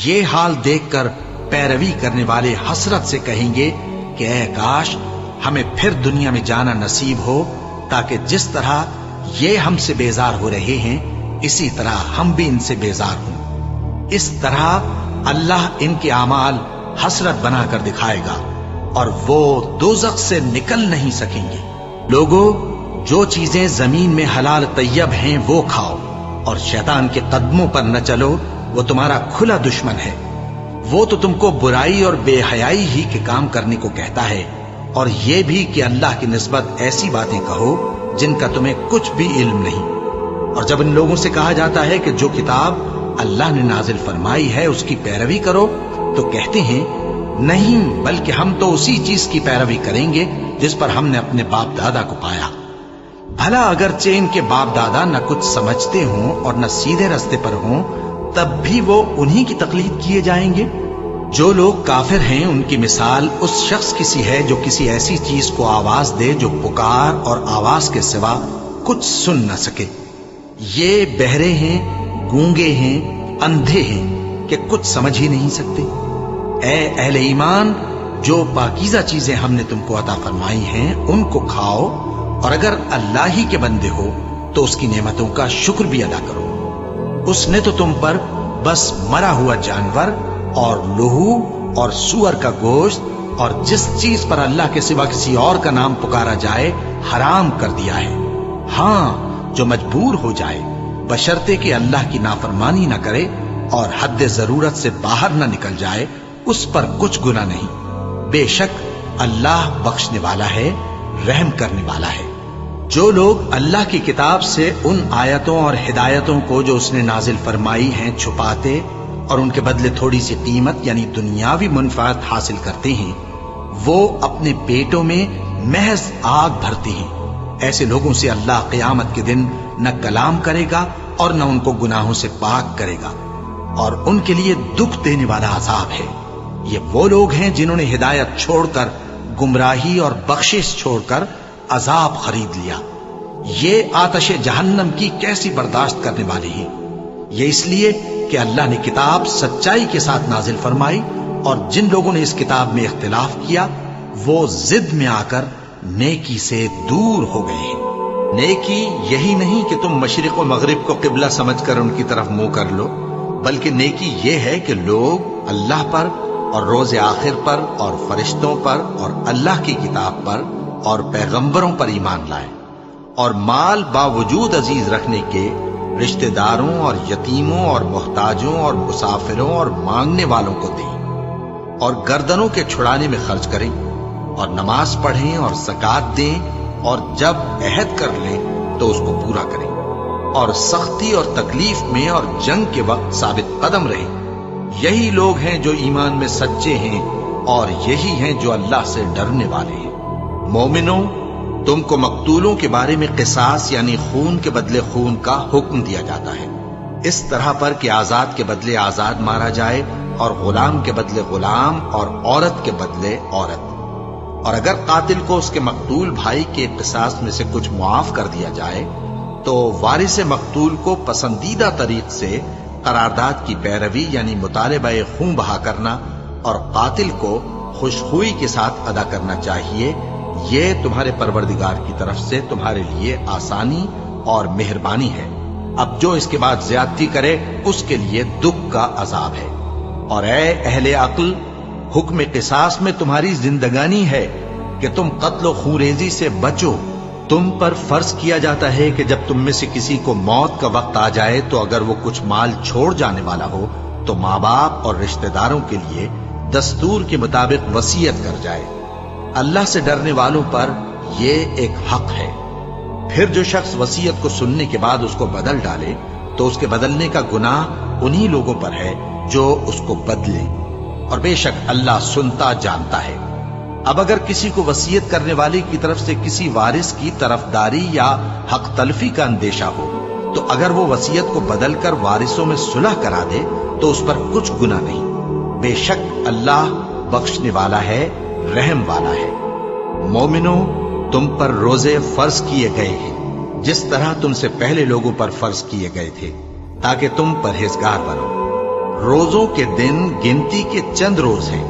یہ حال دیکھ کر پیروی کرنے والے حسرت سے کہیں گے کہ اے کاش ہمیں پھر دنیا میں جانا نصیب ہو، تاکہ جس طرح یہ ہم سے بیزار ہو رہے ہیں اسی طرح ہم بھی ان سے بیزار ہوں۔ اس طرح اللہ ان کے اعمال حسرت بنا کر دکھائے گا اور وہ دوزخ سے نکل نہیں سکیں گے۔ لوگو، جو چیزیں زمین میں حلال طیب ہیں وہ کھاؤ، اور شیطان کے قدموں پر نہ چلو، وہ تمہارا کھلا دشمن ہے۔ وہ تو تم کو برائی اور بے حیائی ہی کے کام کرنے کو کہتا ہے، اور یہ بھی کہ اللہ کی نسبت ایسی باتیں کہو جن کا تمہیں کچھ بھی علم نہیں۔ اور جب ان لوگوں سے کہا جاتا ہے کہ جو کتاب اللہ نے نازل فرمائی ہے اس کی پیروی کرو، تو کہتے ہیں نہیں، بلکہ ہم تو اسی چیز کی پیروی کریں گے جس پر ہم نے اپنے باپ دادا کو پایا۔ بھلا اگرچہ ان کے باپ دادا نہ کچھ سمجھتے ہوں اور نہ سیدھے رستے پر ہوں، تب بھی وہ انہی کی تقلید کیے جائیں گے۔ جو لوگ کافر ہیں ان کی مثال اس شخص کی سی ہے جو کسی ایسی چیز کو آواز دے جو پکار اور آواز کے سوا کچھ سن نہ سکے۔ یہ بہرے ہیں، گونگے ہیں، اندھے ہیں کہ کچھ سمجھ ہی نہیں سکتے۔ اے اہل ایمان، جو پاکیزہ چیزیں ہم نے تم کو عطا فرمائی ہیں ان کو کھاؤ، اور اگر اللہ ہی کے بندے ہو تو اس کی نعمتوں کا شکر بھی ادا کرو۔ اس نے تو تم پر بس مرا ہوا جانور اور لہو اور سور کا گوشت اور جس چیز پر اللہ کے سوا کسی اور کا نام پکارا جائے حرام کر دیا ہے۔ ہاں، جو مجبور ہو جائے بشرطے کہ اللہ کی نافرمانی نہ کرے اور حد ضرورت سے باہر نہ نکل جائے، اس پر کچھ گناہ نہیں۔ بے شک اللہ بخشنے والا ہے، رحم کرنے والا ہے۔ جو لوگ اللہ کی کتاب سے ان آیتوں اور ہدایتوں کو جو اس نے نازل فرمائی ہیں چھپاتے اور ان کے بدلے تھوڑی سی قیمت یعنی دنیاوی منفعت حاصل کرتے ہیں، وہ اپنے پیٹوں میں محض آگ بھرتے ہیں۔ ایسے لوگوں سے اللہ قیامت کے دن نہ کلام کرے گا اور نہ ان کو گناہوں سے پاک کرے گا، اور ان کے لیے دکھ دینے والا عذاب ہے۔ یہ وہ لوگ ہیں جنہوں نے ہدایت چھوڑ کر گمراہی اور بخشش چھوڑ کر عذاب خرید لیا۔ یہ آتش جہنم کی کیسی برداشت کرنے والے ہیں۔ یہ اس لیے کہ اللہ نے کتاب سچائی کے ساتھ نازل فرمائی، اور جن لوگوں نے اس کتاب میں اختلاف کیا وہ ضد میں آ کر نیکی سے دور ہو گئے ہیں۔ نیکی یہی نہیں کہ تم مشرق و مغرب کو قبلہ سمجھ کر ان کی طرف منہ کر لو، بلکہ نیکی یہ ہے کہ لوگ اللہ پر اور روز آخر پر اور فرشتوں پر اور اللہ کی کتاب پر اور پیغمبروں پر ایمان لائیں، اور مال باوجود عزیز رکھنے کے رشتہ داروں اور یتیموں اور محتاجوں اور مسافروں اور مانگنے والوں کو دیں، اور گردنوں کے چھڑانے میں خرچ کریں، اور نماز پڑھیں اور زکوٰۃ دیں، اور جب عہد کر لیں تو اس کو پورا کریں، اور سختی اور تکلیف میں اور جنگ کے وقت ثابت قدم رہیں۔ یہی لوگ ہیں جو ایمان میں سچے ہیں، اور یہی ہیں جو اللہ سے ڈرنے والے ہیں۔ مومنوں، تم کو مقتولوں کے بارے میں قصاص یعنی خون کے بدلے خون کا حکم دیا جاتا ہے، اس طرح پر کہ آزاد کے بدلے آزاد مارا جائے، اور غلام کے بدلے غلام، اور عورت کے بدلے عورت۔ اور اگر قاتل کو اس کے مقتول بھائی کے قصاص میں سے کچھ معاف کر دیا جائے تو وارث مقتول کو پسندیدہ طریق سے قرارداد کی پیروی یعنی مطالبہ خون بہا کرنا اور قاتل کو خوشخوئی کے ساتھ ادا کرنا چاہیے۔ یہ تمہارے پروردگار کی طرف سے تمہارے لیے آسانی اور مہربانی ہے۔ اب جو اس کے بعد زیادتی کرے اس کے لیے دکھ کا عذاب ہے۔ اور اے اہل عقل، حکم قصاص میں تمہاری زندگانی ہے کہ تم قتل و خونریزی سے بچو۔ تم پر فرض کیا جاتا ہے کہ جب تم میں سے کسی کو موت کا وقت آ جائے تو اگر وہ کچھ مال چھوڑ جانے والا ہو تو ماں باپ اور رشتہ داروں کے لیے دستور کے مطابق وصیت کر جائے۔ اللہ سے ڈرنے والوں پر یہ ایک حق ہے۔ پھر جو شخص وصیت کو سننے کے بعد اس کو بدل ڈالے تو اس کے بدلنے کا گناہ انہی لوگوں پر ہے جو اس کو بدلے، اور بے شک اللہ سنتا جانتا ہے۔ اب اگر کسی کو وصیت کرنے والے کی طرف سے کسی وارث کی طرفداری یا حق تلفی کا اندیشہ ہو تو اگر وہ وصیت کو بدل کر وارثوں میں صلح کرا دے تو اس پر کچھ گناہ نہیں، بے شک اللہ بخشنے والا ہے، رحم والا ہے۔ مومنو، تم پر روزے فرض کیے گئے ہیں جس طرح تم سے پہلے لوگوں پر فرض کیے گئے تھے تاکہ تم پرہیزگار بنو۔ روزوں کے دن گنتی کے چند روز ہیں،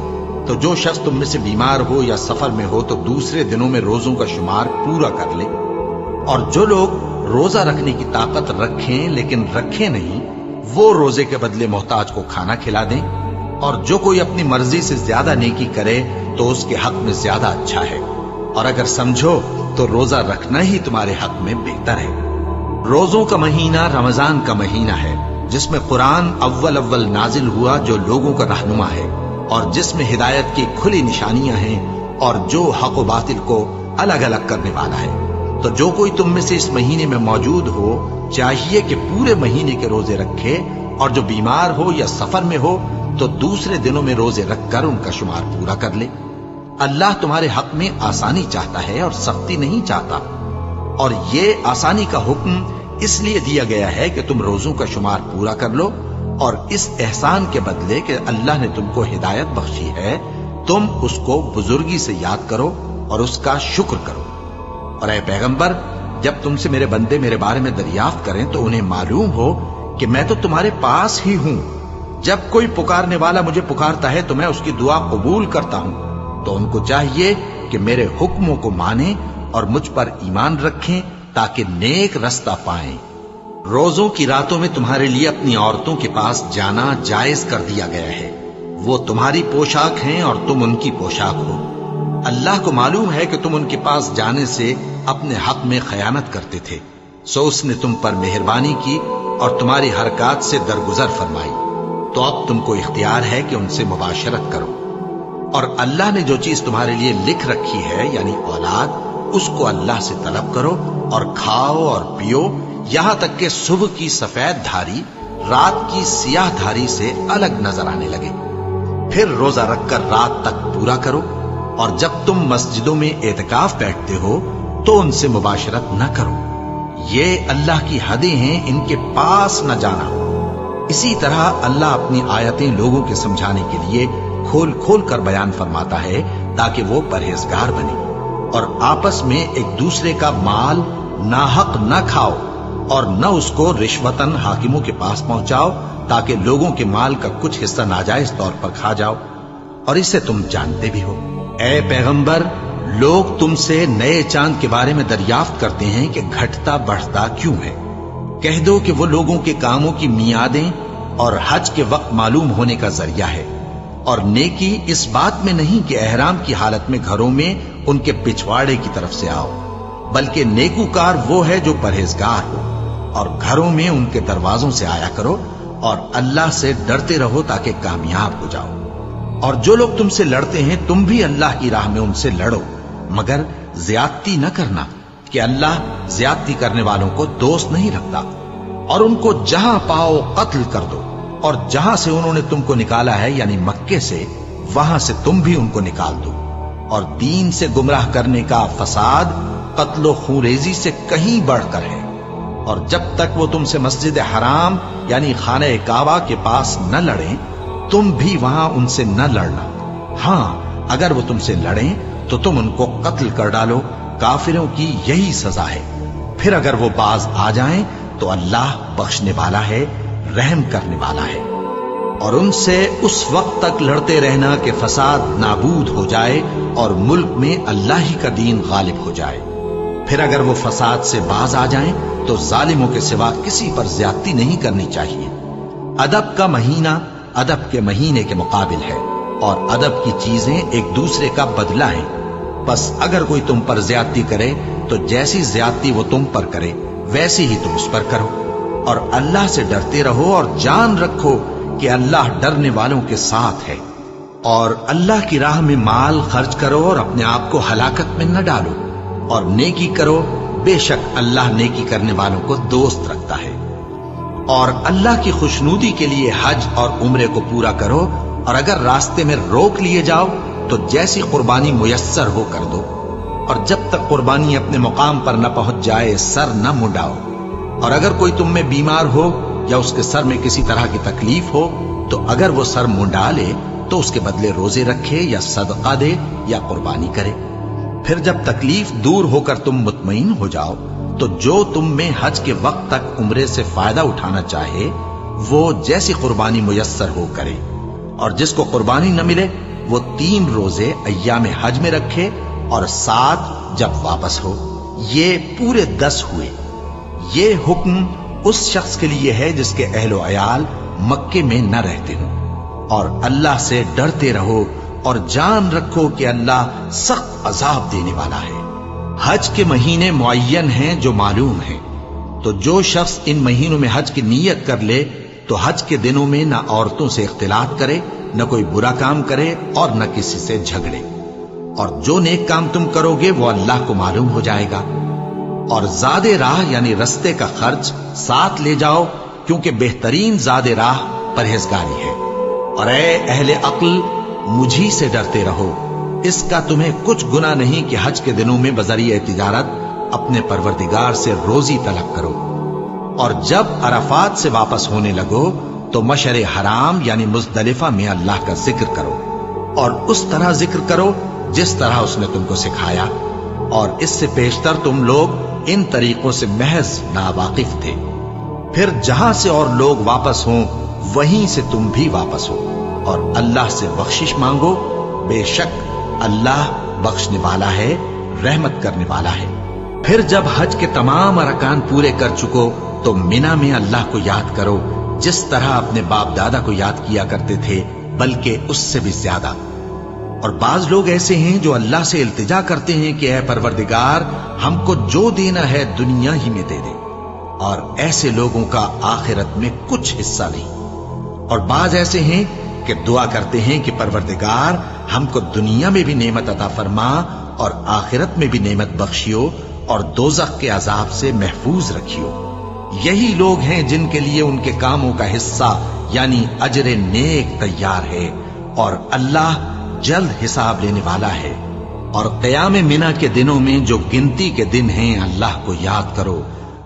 تو جو شخص تم میں سے بیمار ہو یا سفر میں ہو تو دوسرے دنوں میں روزوں کا شمار پورا کر لے۔ اور جو لوگ روزہ رکھنے کی طاقت رکھیں لیکن رکھیں نہیں، وہ روزے کے بدلے محتاج کو کھانا کھلا دیں۔ اور جو کوئی اپنی مرضی سے زیادہ نیکی کرے تو اس کے حق میں زیادہ اچھا ہے، اور اگر سمجھو تو روزہ رکھنا ہی تمہارے حق میں بہتر ہے۔ روزوں کا مہینہ رمضان کا مہینہ ہے جس میں قرآن اول نازل ہوا، جو لوگوں کا رہنما ہے اور جس میں ہدایت کی کھلی نشانیاں ہیں اور جو حق و باطل کو الگ الگ کرنے والا ہے۔ تو جو کوئی تم میں سے اس مہینے میں موجود ہو چاہیے کہ پورے مہینے کے روزے رکھے، اور جو بیمار ہو یا سفر میں ہو تو دوسرے دنوں میں روزے رکھ کر ان کا شمار پورا کر لے۔ اللہ تمہارے حق میں آسانی چاہتا ہے اور سختی نہیں چاہتا، اور یہ آسانی کا حکم اس لیے دیا گیا ہے کہ تم روزوں کا شمار پورا کر لو، اور اس احسان کے بدلے کہ اللہ نے تم کو ہدایت بخشی ہے تم اس کو بزرگی سے یاد کرو اور اس کا شکر کرو۔ اور اے پیغمبر، جب تم سے میرے بندے میرے بارے میں دریافت کریں تو انہیں معلوم ہو کہ میں تو تمہارے پاس ہی ہوں۔ جب کوئی پکارنے والا مجھے پکارتا ہے تو میں اس کی دعا قبول کرتا ہوں۔ تو ان کو چاہیے کہ میرے حکموں کو مانیں اور مجھ پر ایمان رکھیں تاکہ نیک رستہ پائیں۔ روزوں کی راتوں میں تمہارے لیے اپنی عورتوں کے پاس جانا جائز کر دیا گیا ہے، وہ تمہاری پوشاک ہیں اور تم ان کی پوشاک ہو۔ اللہ کو معلوم ہے کہ تم ان کے پاس جانے سے اپنے حق میں خیانت کرتے تھے، سو اس نے تم پر مہربانی کی اور تمہاری حرکات سے درگزر فرمائی، تو اب تم کو اختیار ہے کہ ان سے مباشرت کرو۔ اور اللہ نے جو چیز تمہارے لیے لکھ رکھی ہے یعنی اولاد، اس کو اللہ سے طلب کرو اور کھاؤ اور پیو، یہاں تک کہ صبح کی سفید دھاری رات کی سیاہ دھاری سے الگ نظر آنے لگے۔ پھر روزہ رکھ کر رات تک پورا کرو، اور جب تم مسجدوں میں اعتکاف بیٹھتے ہو تو ان سے مباشرت نہ کرو، یہ اللہ کی حدیں ہیں، ان کے پاس نہ جانا۔ اسی طرح اللہ اپنی آیتیں لوگوں کے سمجھانے کے لیے کھول کھول کر بیان فرماتا ہے تاکہ وہ پرہیزگار بنے، اور آپس میں ایک دوسرے کا مال ناحق نہ کھاؤ اور نہ اس کو رشوتاً حاکموں کے پاس پہنچاؤ تاکہ لوگوں کے مال کا کچھ حصہ ناجائز طور پر کھا جاؤ، اور اسے تم جانتے بھی ہو۔ اے پیغمبر، لوگ تم سے نئے چاند کے بارے میں دریافت کرتے ہیں کہ گھٹتا بڑھتا کیوں ہے۔ کہہ دو کہ وہ لوگوں کے کاموں کی میعادیں اور حج کے وقت معلوم ہونے کا ذریعہ ہے، اور نیکی اس بات میں نہیں کہ احرام کی حالت میں گھروں میں ان کے پچھواڑے کی طرف سے آؤ، بلکہ نیکوکار وہ ہے جو پرہیزگار ہو، اور گھروں میں ان کے دروازوں سے آیا کرو اور اللہ سے ڈرتے رہو تاکہ کامیاب ہو جاؤ۔ اور جو لوگ تم سے لڑتے ہیں تم بھی اللہ کی راہ میں ان سے لڑو، مگر زیادتی نہ کرنا کہ اللہ زیادتی کرنے والوں کو دوست نہیں رکھتا۔ اور ان کو جہاں پاؤ قتل کر دو، اور جہاں سے انہوں نے تم کو نکالا ہے یعنی مکے سے، وہاں سے تم بھی ان کو نکال دو۔ اور دین سے گمراہ کرنے کا فساد قتل و خونریزی سے کہیں بڑھ کر ہے، اور جب تک وہ تم سے مسجد حرام یعنی خانہ کعبہ کے پاس نہ لڑیں تم بھی وہاں ان سے نہ لڑنا۔ ہاں، اگر وہ تم سے لڑیں تو تم ان کو قتل کر ڈالو، کافروں کی یہی سزا ہے۔ پھر اگر وہ باز آ جائیں تو اللہ بخشنے والا ہے، رحم کرنے والا ہے۔ اور ان سے اس وقت تک لڑتے رہنا کہ فساد نابود ہو جائے اور ملک میں اللہ ہی کا دین غالب ہو جائے۔ پھر اگر وہ فساد سے باز آ جائیں تو ظالموں کے سوا کسی پر زیادتی نہیں کرنی چاہیے۔ ادب کا مہینہ ادب کے مہینے کے مقابل ہے، اور ادب کی چیزیں ایک دوسرے کا بدلہ ہیں. بس اگر کوئی تم پر زیادتی کرے تو جیسی زیادتی وہ تم پر کرے ویسی ہی تم اس پر کرو. اور اللہ سے ڈرتے رہو اور جان رکھو کہ اللہ ڈرنے والوں کے ساتھ ہے. اور اللہ کی راہ میں مال خرچ کرو اور اپنے آپ کو ہلاکت میں نہ ڈالو. اور نیکی کرو، بے شک اللہ نیکی کرنے والوں کو دوست رکھتا ہے. اور اللہ کی خوشنودی کے لیے حج اور عمرے کو پورا کرو، اور اگر راستے میں روک لیے جاؤ تو جیسی قربانی میسر ہو کر دو. اور جب تک قربانی اپنے مقام پر نہ پہنچ جائے سر نہ منڈاؤ. اور اگر کوئی تم میں بیمار ہو یا اس کے سر میں کسی طرح کی تکلیف ہو تو اگر وہ سر منڈا لے تو اس کے بدلے روزے رکھے یا صدقہ دے یا قربانی کرے. پھر جب تکلیف دور ہو کر تم مطمئن ہو جاؤ تو جو تم میں حج کے وقت تک عمرے سے فائدہ اٹھانا چاہے وہ جیسی قربانی میسر ہو کرے. اور جس کو قربانی نہ ملے وہ 3 روزے ایام حج میں رکھے اور 7 جب واپس ہو. یہ پورے 10 ہوئے. یہ حکم اس شخص کے لیے ہے جس کے اہل و عیال مکے میں نہ رہتے ہوں. اور اللہ سے ڈرتے رہو اور جان رکھو کہ اللہ سخت عذاب دینے والا ہے. حج کے مہینے معین ہیں جو معلوم ہیں. تو جو شخص ان مہینوں میں حج کی نیت کر لے تو حج کے دنوں میں نہ عورتوں سے اختلاط کرے، نہ کوئی برا کام کرے اور نہ کسی سے جھگڑے. اور جو نیک کام تم کرو گے وہ اللہ کو معلوم ہو جائے گا. اور زاد راہ یعنی رستے کا خرچ ساتھ لے جاؤ کیونکہ بہترین زاد راہ پرہیزگاری ہے. اور اے اہل عقل مجھی سے ڈرتے رہو. اس کا تمہیں کچھ گناہ نہیں کہ حج کے دنوں میں بذریعہ تجارت اپنے پروردگار سے روزی طلب کرو. اور جب عرفات سے واپس ہونے لگو تو مشعر حرام یعنی مزدلفہ میں اللہ کا ذکر کرو اور اس طرح ذکر کرو جس طرح اس نے تم کو سکھایا. اور اس سے پیشتر تم لوگ ان طریقوں سے محض ناواقف تھے. پھر جہاں سے اور لوگ واپس ہوں وہیں سے تم بھی واپس ہو اور اللہ سے بخشش مانگو. بے شک اللہ بخشنے والا ہے، رحمت کرنے والا ہے. پھر جب حج کے تمام ارکان پورے کر چکو تو مینا میں اللہ کو یاد کرو جس طرح اپنے باپ دادا کو یاد کیا کرتے تھے، بلکہ اس سے بھی زیادہ. اور بعض لوگ ایسے ہیں جو اللہ سے التجا کرتے ہیں کہ اے پروردگار ہم کو جو دینا ہے دنیا ہی میں دے دے. اور ایسے لوگوں کا آخرت میں کچھ حصہ نہیں. اور بعض ایسے ہیں کہ دعا کرتے ہیں کہ پروردگار ہم کو دنیا میں بھی نعمت عطا فرما اور آخرت میں بھی نعمت بخشیو اور دوزخ کے عذاب سے محفوظ رکھیو. یہی لوگ ہیں جن کے لیے ان کے کاموں کا حصہ یعنی اجر نیک تیار ہے اور اللہ جلد حساب لینے والا ہے. اور قیام منا کے دنوں میں جو گنتی کے دن ہیں اللہ کو یاد کرو.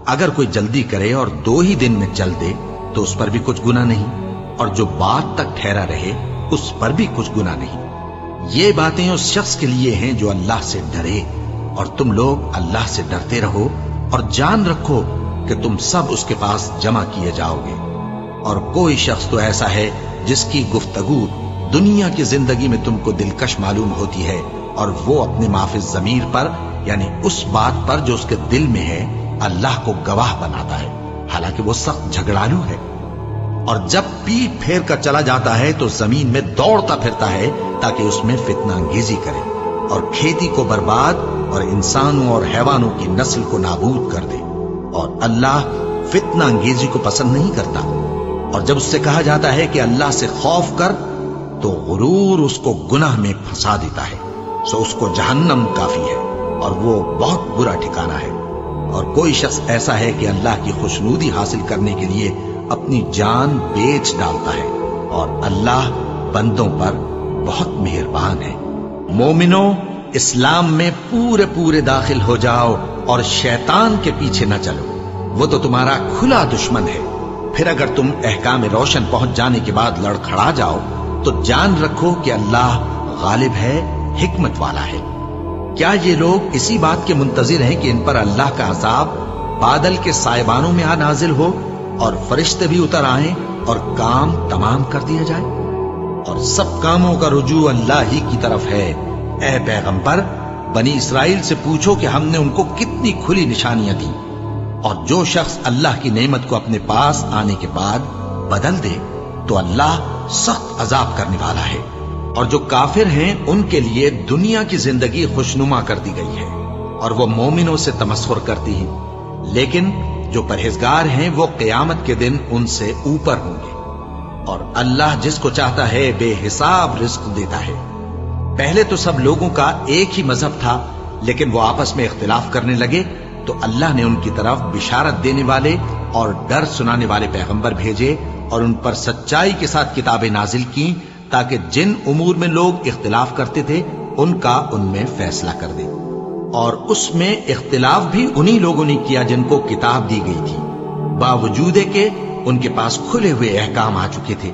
اگر کوئی جلدی کرے اور 2 ہی دن میں چل دے تو اس پر بھی کچھ گناہ نہیں، اور جو بات تک ٹھہرا رہے اس پر بھی کچھ گناہ نہیں. یہ باتیں اس شخص کے لیے ہیں جو اللہ سے ڈرے. اور تم لوگ اللہ سے ڈرتے رہو اور جان رکھو کہ تم سب اس کے پاس جمع کیے جاؤ گے. اور کوئی شخص تو ایسا ہے جس کی گفتگو دنیا کی زندگی میں تم کو دلکش معلوم ہوتی ہے اور وہ اپنے معافی ضمیر پر یعنی اس بات پر جو اس کے دل میں ہے اللہ کو گواہ بناتا ہے، حالانکہ وہ سخت جھگڑالو ہے. اور جب پیٹ پھیر کر چلا جاتا ہے تو زمین میں دوڑتا پھرتا ہے تاکہ اس میں فتنہ انگیزی کرے اور کھیتی کو برباد اور انسانوں اور حیوانوں کی نسل کو نابود کر دے. اور اللہ فتنہ انگیزی کو پسند نہیں کرتا. اور جب اس سے کہا جاتا ہے کہ اللہ سے خوف کر تو غرور اس کو گناہ میں پھنسا دیتا ہے، سو اس کو جہنم کافی ہے اور وہ بہت برا ٹھکانہ ہے. اور کوئی شخص ایسا ہے کہ اللہ کی خوشنودی حاصل کرنے کے لیے اپنی جان بیچ ڈالتا ہے اور اللہ بندوں پر بہت مہربان ہے. مومنو اسلام میں پورے داخل ہو جاؤ اور شیطان کے پیچھے نہ چلو، وہ تو تمہارا کھلا دشمن ہے. پھر اگر تم احکام روشن پہنچ جانے کے بعد لڑکھڑا جاؤ تو جان رکھو کہ اللہ غالب ہے، حکمت والا ہے. کیا یہ لوگ اسی بات کے منتظر ہیں کہ ان پر اللہ کا عذاب بادل کے سائبانوں میں نازل ہو اور فرشتے بھی اتر آئیں اور کام تمام کر دیا جائے؟ اور سب کاموں کا رجوع اللہ ہی کی طرف ہے. اے پیغمبر بنی اسرائیل سے پوچھو کہ ہم نے ان کو کتنی کھلی نشانیاں دیں. اور جو شخص اللہ کی نعمت کو اپنے پاس آنے کے بعد بدل دے تو اللہ سخت عذاب کرنے والا ہے. اور جو کافر ہیں ان کے لیے دنیا کی زندگی خوشنما کر دی گئی ہے اور وہ مومنوں سے تمسخر کرتی ہیں، لیکن جو پرہیزگار ہیں وہ قیامت کے دن ان سے اوپر ہوں گے، اور اللہ جس کو چاہتا ہے بے حساب رزق دیتا ہے۔ پہلے تو سب لوگوں کا ایک ہی مذہب تھا، لیکن وہ آپس میں اختلاف کرنے لگے تو اللہ نے ان کی طرف بشارت دینے والے اور ڈر سنانے والے پیغمبر بھیجے اور ان پر سچائی کے ساتھ کتابیں نازل کی، تاکہ جن امور میں لوگ اختلاف کرتے تھے ان کا ان میں فیصلہ کر دے۔ اور اس میں اختلاف بھی انہی لوگوں نے کیا جن کو کتاب دی گئی تھی، باوجود کہ ان کے پاس کھلے ہوئے احکام آ چکے تھے،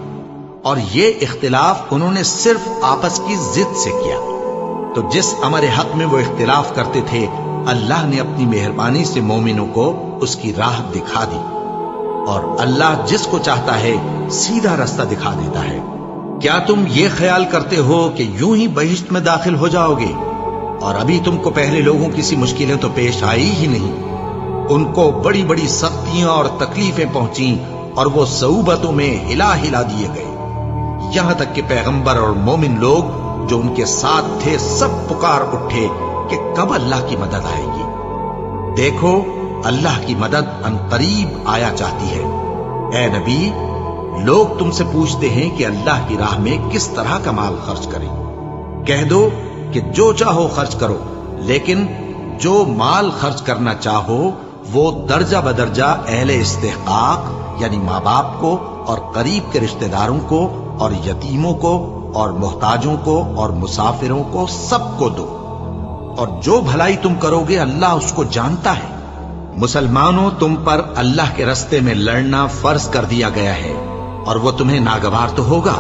اور یہ اختلاف انہوں نے صرف آپس کی ضد سے کیا۔ تو جس امر حق میں وہ اختلاف کرتے تھے اللہ نے اپنی مہربانی سے مومنوں کو اس کی راہ دکھا دی، اور اللہ جس کو چاہتا ہے سیدھا رستہ دکھا دیتا ہے۔ کیا تم یہ خیال کرتے ہو کہ یوں ہی بہشت میں داخل ہو جاؤ گے، اور ابھی تم کو پہلے لوگوں کی سی مشکلیں تو پیش آئی ہی نہیں؟ ان کو بڑی بڑی سختیاں اور تکلیفیں پہنچیں اور وہ صعوبتوں میں ہلا ہلا دیے گئے، یہاں تک کہ پیغمبر اور مومن لوگ جو ان کے ساتھ تھے سب پکار اٹھے کہ کب اللہ کی مدد آئے گی۔ دیکھو اللہ کی مدد عنقریب آیا چاہتی ہے۔ اے نبی، لوگ تم سے پوچھتے ہیں کہ اللہ کی راہ میں کس طرح کا مال خرچ کریں۔ کہہ دو کہ جو چاہو خرچ کرو، لیکن جو مال خرچ کرنا چاہو وہ درجہ بدرجہ اہل استحقاق یعنی ماں باپ کو اور قریب کے رشتہ داروں کو اور یتیموں کو اور محتاجوں کو اور مسافروں کو سب کو دو، اور جو بھلائی تم کرو گے اللہ اس کو جانتا ہے۔ مسلمانوں، تم پر اللہ کے رستے میں لڑنا فرض کر دیا گیا ہے، اور وہ تمہیں ناگوار تو ہوگا،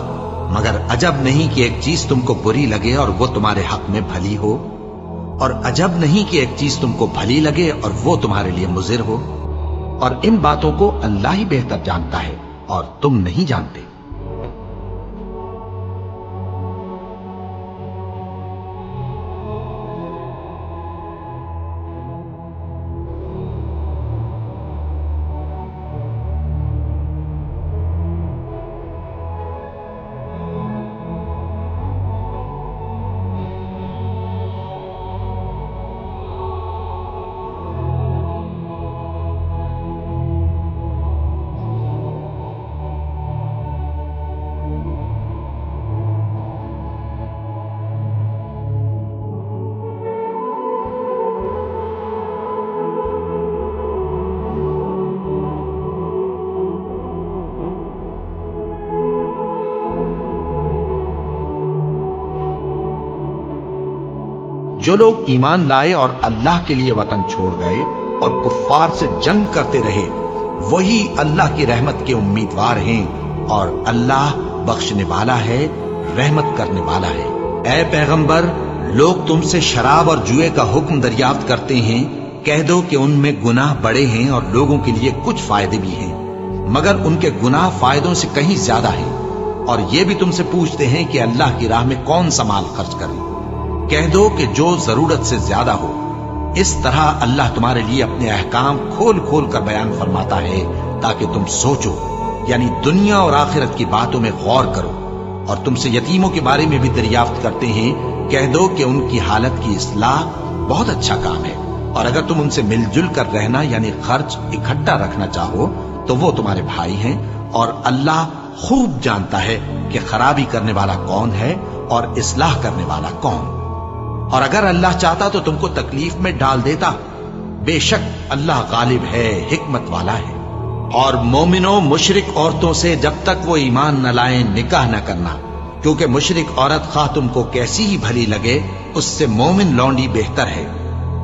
مگر عجب نہیں کہ ایک چیز تم کو بری لگے اور وہ تمہارے حق میں بھلی ہو، اور عجب نہیں کہ ایک چیز تم کو بھلی لگے اور وہ تمہارے لیے مضر ہو، اور ان باتوں کو اللہ ہی بہتر جانتا ہے اور تم نہیں جانتے۔ جو لوگ ایمان لائے اور اللہ کے لیے وطن چھوڑ گئے اور کفار سے جنگ کرتے رہے وہی اللہ کی رحمت کے امیدوار ہیں، اور اللہ بخشنے والا ہے، رحمت کرنے والا ہے۔ اے پیغمبر، لوگ تم سے شراب اور جوئے کا حکم دریافت کرتے ہیں، کہہ دو کہ ان میں گناہ بڑے ہیں اور لوگوں کے لیے کچھ فائدے بھی ہیں، مگر ان کے گناہ فائدوں سے کہیں زیادہ ہیں۔ اور یہ بھی تم سے پوچھتے ہیں کہ اللہ کی راہ میں کون سا مال خرچ کریں، کہہ دو کہ جو ضرورت سے زیادہ ہو۔ اس طرح اللہ تمہارے لیے اپنے احکام کھول کھول کر بیان فرماتا ہے تاکہ تم سوچو، یعنی دنیا اور آخرت کی باتوں میں غور کرو۔ اور تم سے یتیموں کے بارے میں بھی دریافت کرتے ہیں، کہہ دو کہ ان کی حالت کی اصلاح بہت اچھا کام ہے، اور اگر تم ان سے مل جل کر رہنا یعنی خرچ اکٹھا رکھنا چاہو تو وہ تمہارے بھائی ہیں، اور اللہ خوب جانتا ہے کہ خرابی کرنے والا کون ہے اور اصلاح کرنے والا کون۔ اور اگر اللہ چاہتا تو تم کو تکلیف میں ڈال دیتا، بے شک اللہ غالب ہے، حکمت والا ہے۔ اور مومنوں، مشرک عورتوں سے جب تک وہ ایمان نہ لائیں نکاح نہ کرنا، کیونکہ مشرک عورت خواہ تم کو کیسی ہی بھلی لگے اس سے مومن لونڈی بہتر ہے۔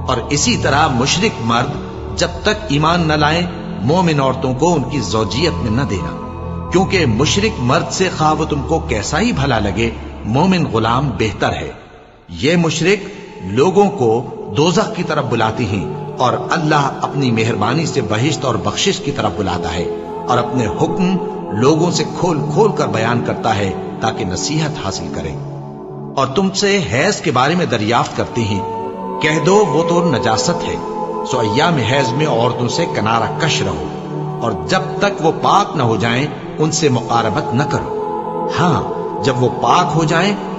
اور اسی طرح مشرک مرد جب تک ایمان نہ لائیں مومن عورتوں کو ان کی زوجیت میں نہ دینا، کیونکہ مشرک مرد سے خواہ وہ تم کو کیسا ہی بھلا لگے مومن غلام بہتر ہے۔ یہ مشرک لوگوں کو دوزخ کی طرف بلاتے ہیں، اور اللہ اپنی مہربانی سے بہشت اور بخشش کی طرف بلاتا ہے، اور اپنے حکم لوگوں سے کھول کھول کر بیان کرتا ہے تاکہ نصیحت حاصل کریں۔ اور تم سے حیض کے بارے میں دریافت کرتے ہیں، کہہ دو وہ تو نجاست ہے، سو ایام حیض میں عورتوں سے کنارہ کش رہو، اور جب تک وہ پاک نہ ہو جائیں ان سے مقاربت نہ کرو۔ ہاں، جب وہ پاک ہو جائیں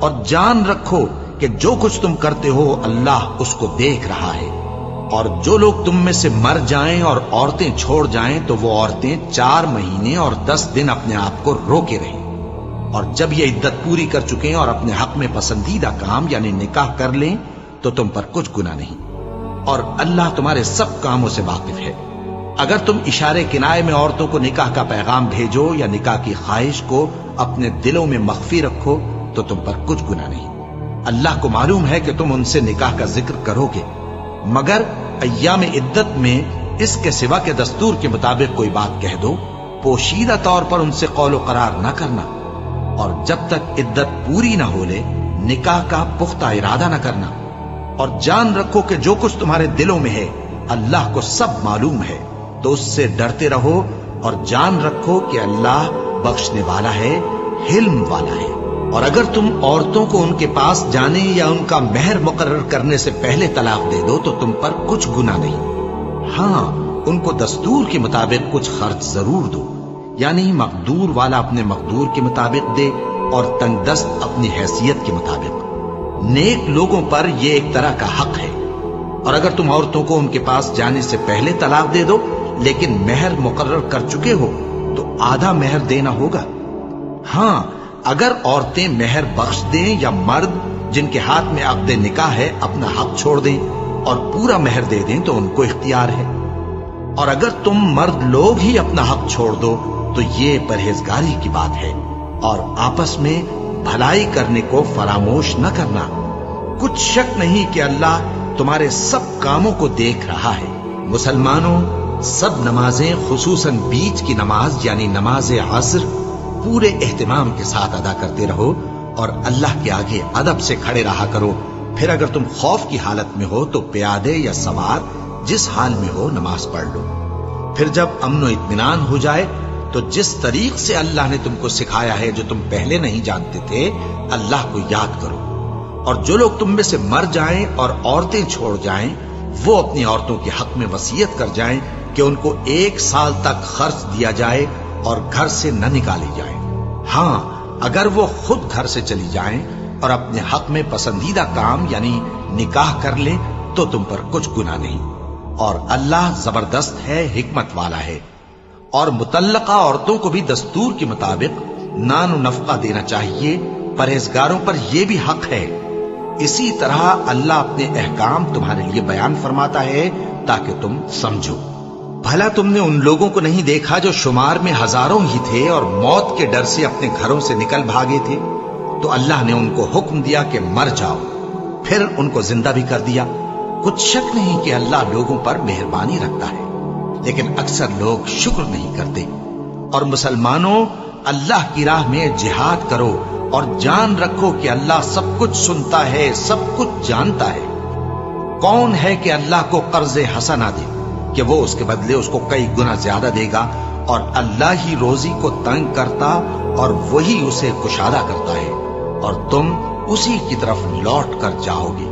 اور جان رکھو کہ جو کچھ تم کرتے ہو اللہ اس کو دیکھ رہا ہے۔ اور جو لوگ تم میں سے مر جائیں اور عورتیں چھوڑ جائیں تو وہ عورتیں 4 مہینے اور 10 دن اپنے آپ کو روکے رہیں، اور جب یہ عدت پوری کر چکیں اور اپنے حق میں پسندیدہ کام یعنی نکاح کر لیں تو تم پر کچھ گناہ نہیں، اور اللہ تمہارے سب کاموں سے واقف ہے۔ اگر تم اشارے کنائے میں عورتوں کو نکاح کا پیغام بھیجو یا نکاح کی خواہش کو اپنے دلوں میں مخفی رکھو تو تم پر کچھ گناہ نہیں۔ اللہ کو معلوم ہے کہ تم ان سے نکاح کا ذکر کرو گے، مگر ایام عدت میں اس کے سوا کے دستور کے مطابق کوئی بات کہہ دو، پوشیدہ طور پر ان سے قول و قرار نہ کرنا، اور جب تک عدت پوری نہ ہو لے نکاح کا پختہ ارادہ نہ کرنا، اور جان رکھو کہ جو کچھ تمہارے دلوں میں ہے اللہ کو سب معلوم ہے، تو اس سے ڈرتے رہو اور جان رکھو کہ اللہ بخشنے والا ہے، حلم والا ہے۔ اور اگر تم عورتوں کو ان کے پاس جانے یا ان کا مہر مقرر کرنے سے پہلے طلاق دے دو تو تم پر کچھ گناہ نہیں، ہاں ان کو دستور کے مطابق کچھ خرچ ضرور دو، یعنی مقدور والا اپنے مقدور کے مطابق دے اور تنگ دست اپنی حیثیت کے مطابق۔ نیک لوگوں پر یہ ایک طرح کا حق ہے۔ اور اگر تم عورتوں کو ان کے پاس جانے سے پہلے طلاق دے دو لیکن مہر مقرر کر چکے ہو تو آدھا مہر دینا ہوگا۔ ہاں اگر عورتیں مہر بخش دیں یا مرد جن کے ہاتھ میں عقد نکاح ہے اپنا حق چھوڑ دیں اور پورا مہر دے دیں تو ان کو اختیار ہے۔ اور اگر تم مرد لوگ ہی اپنا حق چھوڑ دو تو یہ پرہیزگاری کی بات ہے، اور آپس میں بھلائی کرنے کو فراموش نہ کرنا۔ کچھ شک نہیں کہ اللہ تمہارے سب کاموں کو دیکھ رہا ہے۔ مسلمانوں، سب نمازیں خصوصاً بیچ کی نماز یعنی نماز عصر پورے اہتمام کے ساتھ ادا کرتے رہو اور اللہ کے آگے ادب سے کھڑے رہا کرو۔ پھر اگر تم خوف کی حالت میں ہو تو پیادے یا سوار جس حال میں ہو نماز پڑھ لو۔ پھر جب امن و اطمینان ہو جائے تو جس طریق سے اللہ نے تم کو سکھایا ہے جو تم پہلے نہیں جانتے تھے اللہ کو یاد کرو۔ اور جو لوگ تم میں سے مر جائیں اور عورتیں چھوڑ جائیں وہ اپنی عورتوں کے حق میں وصیت کر جائیں کہ ان کو 1 سال تک خرچ دیا جائے اور گھر سے نہ نکالی جائے۔ ہاں اگر وہ خود گھر سے چلی جائیں اور اپنے حق میں پسندیدہ کام یعنی نکاح کر لیں تو تم پر کچھ گناہ نہیں، اور اللہ زبردست ہے، حکمت والا ہے۔ اور مطلقہ عورتوں کو بھی دستور کے مطابق نان و نفقہ دینا چاہیے، پرہیزگاروں پر یہ بھی حق ہے۔ اسی طرح اللہ اپنے احکام تمہارے لیے بیان فرماتا ہے تاکہ تم سمجھو۔ بھلا تم نے ان لوگوں کو نہیں دیکھا جو شمار میں ہزاروں ہی تھے اور موت کے ڈر سے اپنے گھروں سے نکل بھاگے تھے؟ تو اللہ نے ان کو حکم دیا کہ مر جاؤ، پھر ان کو زندہ بھی کر دیا۔ کچھ شک نہیں کہ اللہ لوگوں پر مہربانی رکھتا ہے، لیکن اکثر لوگ شکر نہیں کرتے۔ اور مسلمانوں، اللہ کی راہ میں جہاد کرو اور جان رکھو کہ اللہ سب کچھ سنتا ہے، سب کچھ جانتا ہے۔ کون ہے کہ اللہ کو قرض حسنہ دے کہ وہ اس کے بدلے اس کو کئی گنا زیادہ دے گا؟ اور اللہ ہی روزی کو تنگ کرتا اور وہی اسے کشادہ کرتا ہے، اور تم اسی کی طرف لوٹ کر جاؤ گے۔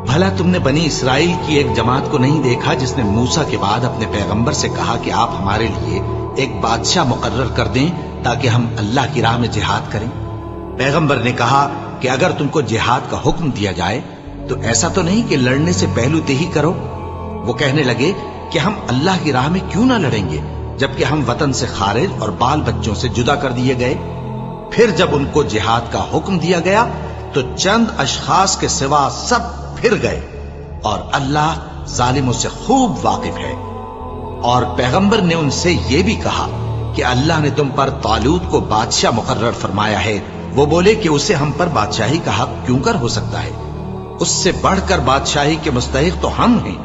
بھلا تم نے بنی اسرائیل کی ایک جماعت کو نہیں دیکھا جس نے موسیٰ کے بعد اپنے پیغمبر سے کہا کہ آپ ہمارے لیے ایک بادشاہ مقرر کر دیں تاکہ ہم اللہ کی راہ میں جہاد کریں؟ پیغمبر نے کہا کہ اگر تم کو جہاد کا حکم دیا جائے تو ایسا تو نہیں کہ لڑنے سے پہلو تہی کرو۔ وہ کہنے لگے کہ ہم اللہ کی راہ میں کیوں نہ لڑیں گے جبکہ ہم وطن سے خارج اور بال بچوں سے جدا کر دیے گئے۔ پھر جب ان کو جہاد کا حکم دیا گیا تو چند اشخاص کے سوا سب پھر گئے، اور اللہ ظالموں سے خوب واقف ہے۔ اور پیغمبر نے ان سے یہ بھی کہا کہ اللہ نے تم پر طالوت کو بادشاہ مقرر فرمایا ہے۔ وہ بولے کہ اسے ہم پر بادشاہی کا حق کیوں کر ہو سکتا ہے؟ اس سے بڑھ کر بادشاہی کے مستحق تو ہم ہیں،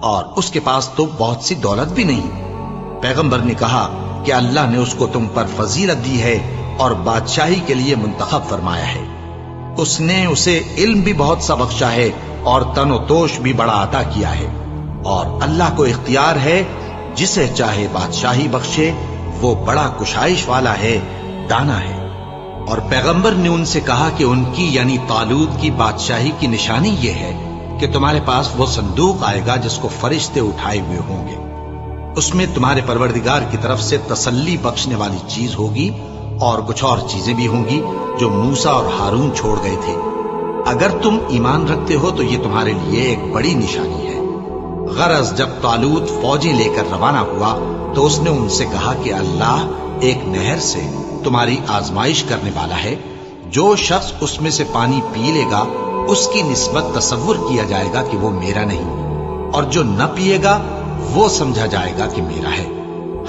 اور اس کے پاس تو بہت سی دولت بھی نہیں۔ پیغمبر نے کہا کہ اللہ نے اس کو تم پر فضیلت دی ہے اور بادشاہی کے لیے منتخب فرمایا ہے۔ اس نے اسے علم بھی بہت سا بخشا ہے اور تن و توش بھی بڑا عطا کیا ہے، اور اللہ کو اختیار ہے جسے چاہے بادشاہی بخشے، وہ بڑا کشائش والا ہے، دانا ہے۔ اور پیغمبر نے ان سے کہا کہ ان کی یعنی طالوت کی بادشاہی کی نشانی یہ ہے کہ تمہارے پاس وہ صندوق آئے گا جس کو فرشتے اٹھائے ہوئے ہوں گے۔ اس میں تمہارے پروردگار کی طرف سے تسلی بخشنے والی چیز ہوگی اور کچھ اور چیزیں بھی ہوں گی جو موسیٰ اور ہارون چھوڑ گئے تھے۔ اگر تم ایمان رکھتے ہو تو یہ تمہارے لیے ایک بڑی نشانی ہے۔ غرض جب طالوت فوجیں لے کر روانہ ہوا تو اس نے ان سے کہا کہ اللہ ایک نہر سے تمہاری آزمائش کرنے والا ہے، جو شخص اس میں سے پانی پی لے گا اس کی نسبت تصور کیا جائے گا کہ وہ میرا نہیں، اور جو نہ پیے گا وہ سمجھا جائے گا کہ میرا ہے۔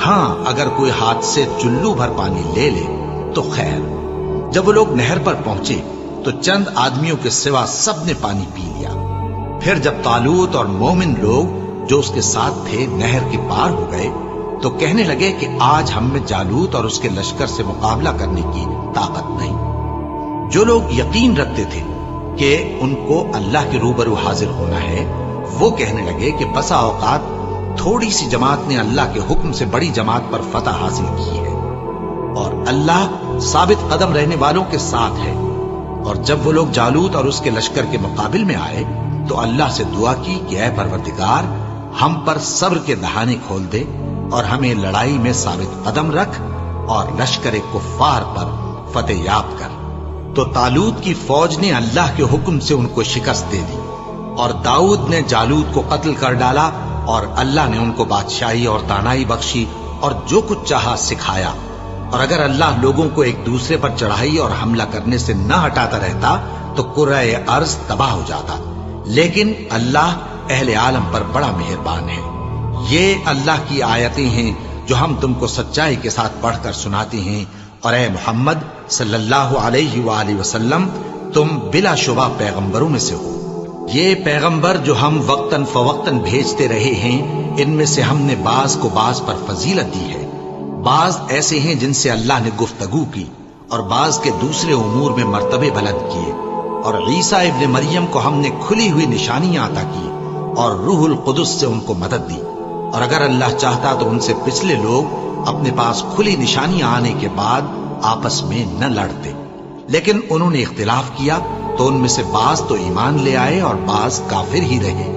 ہاں اگر کوئی ہاتھ سے چلو بھر پانی لے لے تو خیر۔ جب وہ لوگ نہر پر پہنچے تو چند آدمیوں کے سوا سب نے پانی پی لیا۔ پھر جب طالوت اور مومن لوگ جو اس کے ساتھ تھے نہر کے پار ہو گئے تو کہنے لگے کہ آج ہم میں جالوت اور اس کے لشکر سے مقابلہ کرنے کی طاقت نہیں۔ جو لوگ یقین رکھتے تھے کہ ان کو اللہ کے روبرو حاضر ہونا ہے، وہ کہنے لگے کہ بسا اوقات تھوڑی سی جماعت نے اللہ کے حکم سے بڑی جماعت پر فتح حاصل کی ہے، اور اللہ ثابت قدم رہنے والوں کے ساتھ ہے۔ اور جب وہ لوگ جالوت اور اس کے لشکر کے مقابل میں آئے تو اللہ سے دعا کی کہ اے پروردگار، ہم پر صبر کے دہانے کھول دے اور ہمیں لڑائی میں ثابت قدم رکھ اور لشکر کفار پر فتح یاب کر۔ تو طالوت کی فوج نے اللہ کے حکم سے ان کو شکست دے دی، اور داؤد نے جالوت کو قتل کر ڈالا، اور اللہ نے ان کو بادشاہی اور دانائی بخشی اور جو کچھ چاہا سکھایا۔ اور اگر اللہ لوگوں کو ایک دوسرے پر چڑھائی اور حملہ کرنے سے نہ ہٹاتا رہتا تو کرۂ ارض تباہ ہو جاتا، لیکن اللہ اہل عالم پر بڑا مہربان ہے۔ یہ اللہ کی آیتیں ہیں جو ہم تم کو سچائی کے ساتھ پڑھ کر سناتے ہیں، اور اے محمد صلی اللہ علیہ وآلہ وسلم تم بلا شبہ پیغمبروں میں سے ہو۔ یہ پیغمبر جو ہم وقتاً فوقتاً بھیجتے رہے ہیں، ان میں سے ہم نے بعض کو بعض پر فضیلت دی ہے۔ بعض ایسے ہیں جن سے اللہ نے گفتگو کی، اور بعض کے دوسرے امور میں مرتبے بلند کیے، اور عیسیٰ ابن مریم کو ہم نے کھلی ہوئی نشانیاں عطا کی اور روح القدس سے ان کو مدد دی۔ اور اگر اللہ چاہتا تو ان سے پچھلے لوگ اپنے پاس کھلی نشانیاں آنے کے بعد آپس میں نہ لڑتے، لیکن انہوں نے اختلاف کیا تو ان میں سے بعض تو ایمان لے آئے اور بعض کافر ہی رہے۔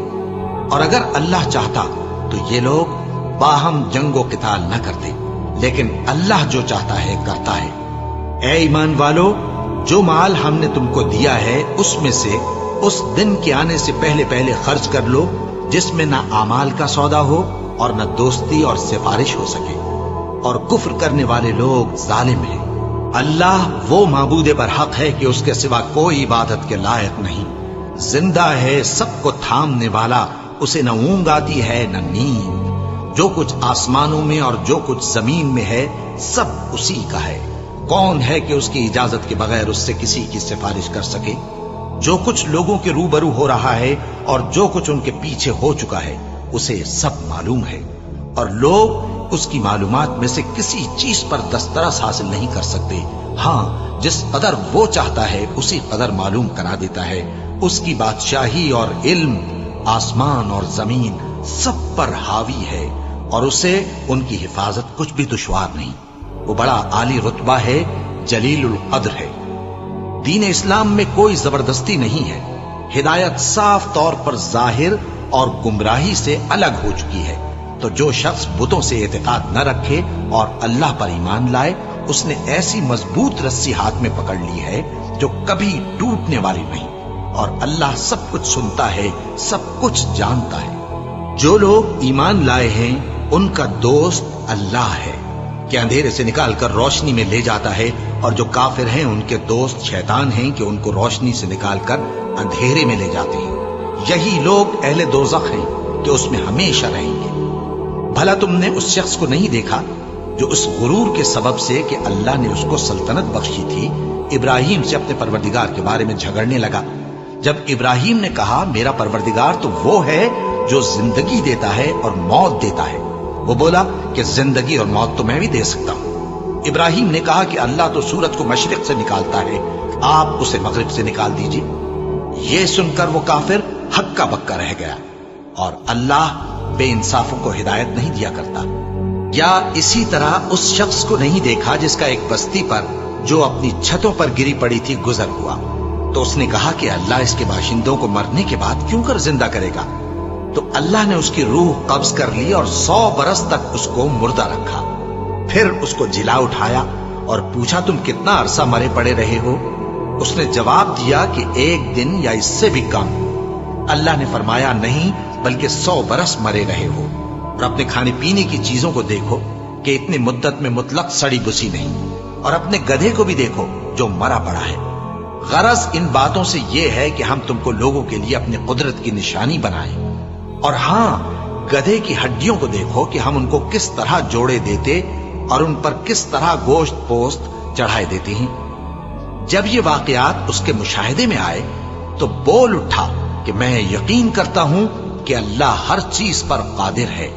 اور اگر اللہ چاہتا تو یہ لوگ باہم جنگ و قتال نہ کرتے، لیکن اللہ جو چاہتا ہے کرتا ہے۔ اے ایمان والو، جو مال ہم نے تم کو دیا ہے اس میں سے اس دن کے آنے سے پہلے پہلے خرچ کر لو جس میں نہ اعمال کا سودا ہو اور نہ دوستی اور سفارش ہو سکے، اور کفر کرنے والے لوگ ظالم ہیں۔ اللہ وہ معبود برحق ہے کہ اس کے سوا کوئی عبادت کے لائق نہیں، زندہ ہے، سب کو تھامنے والا، اسے نہ اونگ آتی ہے نہ نیند۔ جو کچھ آسمانوں میں اور جو کچھ زمین میں ہے سب اسی کا ہے۔ کون ہے کہ اس کی اجازت کے بغیر اس سے کسی کی سفارش کر سکے؟ جو کچھ لوگوں کے روبرو ہو رہا ہے اور جو کچھ ان کے پیچھے ہو چکا ہے اسے سب معلوم ہے، اور لوگ اس کی معلومات میں سے کسی چیز پر دسترس حاصل نہیں کر سکتے۔ ہاں جس قدر وہ چاہتا ہے اسی قدر معلوم کرا دیتا ہے۔ اس کی بادشاہی اور علم آسمان اور زمین سب پر حاوی ہے، اور اسے ان کی حفاظت کچھ بھی دشوار نہیں۔ وہ بڑا عالی رتبہ ہے، جلیل القدر ہے۔ دین اسلام میں کوئی زبردستی نہیں ہے۔ ہدایت صاف طور پر ظاہر اور گمراہی سے الگ ہو چکی ہے۔ تو جو شخص بتوں سے اعتقاد نہ رکھے اور اللہ پر ایمان لائے، اس نے ایسی مضبوط رسی ہاتھ میں پکڑ لی ہے جو کبھی ٹوٹنے والی نہیں، اور اللہ سب کچھ سنتا ہے، سب کچھ جانتا ہے۔ جو لوگ ایمان لائے ہیں ان کا دوست اللہ ہے کہ اندھیرے سے نکال کر روشنی میں لے جاتا ہے، اور جو کافر ہیں ان کے دوست شیطان ہیں کہ ان کو روشنی سے نکال کر اندھیرے میں لے جاتے ہیں۔ یہی لوگ اہل دوزخ ہیں کہ اس میں ہمیشہ رہیں گے۔ بھلا تم نے اس شخص کو نہیں دیکھا جو اس غرور کے سبب سے کہ اللہ نے اس کو سلطنت بخشی تھی، ابراہیم سے اپنے پروردگار کے بارے میں جھگڑنے لگا؟ جب ابراہیم نے کہا میرا پروردگار تو وہ ہے جو زندگی دیتا ہے اور موت دیتا ہے، وہ بولا کہ زندگی اور موت تو میں بھی دے سکتا ہوں۔ ابراہیم نے کہا کہ اللہ تو سورج کو مشرق سے نکالتا ہے، آپ اسے مغرب سے نکال دیجیے۔ یہ سن کر وہ کافر ہکا بکا رہ گیا، اور اللہ بے انصافوں کو ہدایت نہیں دیا کرتا۔ یا اسی طرح اس شخص کو نہیں دیکھا جس کا ایک بستی پر جو اپنی چھتوں پر گری پڑی تھی گزر ہوا، تو اس نے کہا کہ اللہ اس کے باشندوں کو مرنے کے بعد کیوں کر زندہ کرے گا؟ تو اللہ نے اس کی روح قبض کر لی اور 100 برس تک اس کو مردہ رکھا، پھر اس کو جلا اٹھایا اور پوچھا تم کتنا عرصہ مرے پڑے رہے ہو؟ اس نے جواب دیا کہ 1 دن یا اس سے بھی کم۔ اللہ نے فرمایا نہیں بلکہ 100 برس مرے رہے ہو، اور اپنے کھانے پینے کی چیزوں کو دیکھو کہ اتنی مدت میں مطلق سڑی بسی نہیں، اور اپنے گدھے کو بھی دیکھو جو مرا پڑا ہے۔ غرض ان باتوں سے یہ ہے کہ ہم تم کو لوگوں کے لیے اپنی قدرت کی نشانی بنائیں، اور ہاں گدھے کی ہڈیوں کو دیکھو کہ ہم ان کو کس طرح جوڑے دیتے اور ان پر کس طرح گوشت پوست چڑھائے دیتے ہیں۔ جب یہ واقعات اس کے مشاہدے میں آئے تو بول اٹھا کہ میں یقین کرتا ہوں کہ اللہ ہر چیز پر قادر ہے۔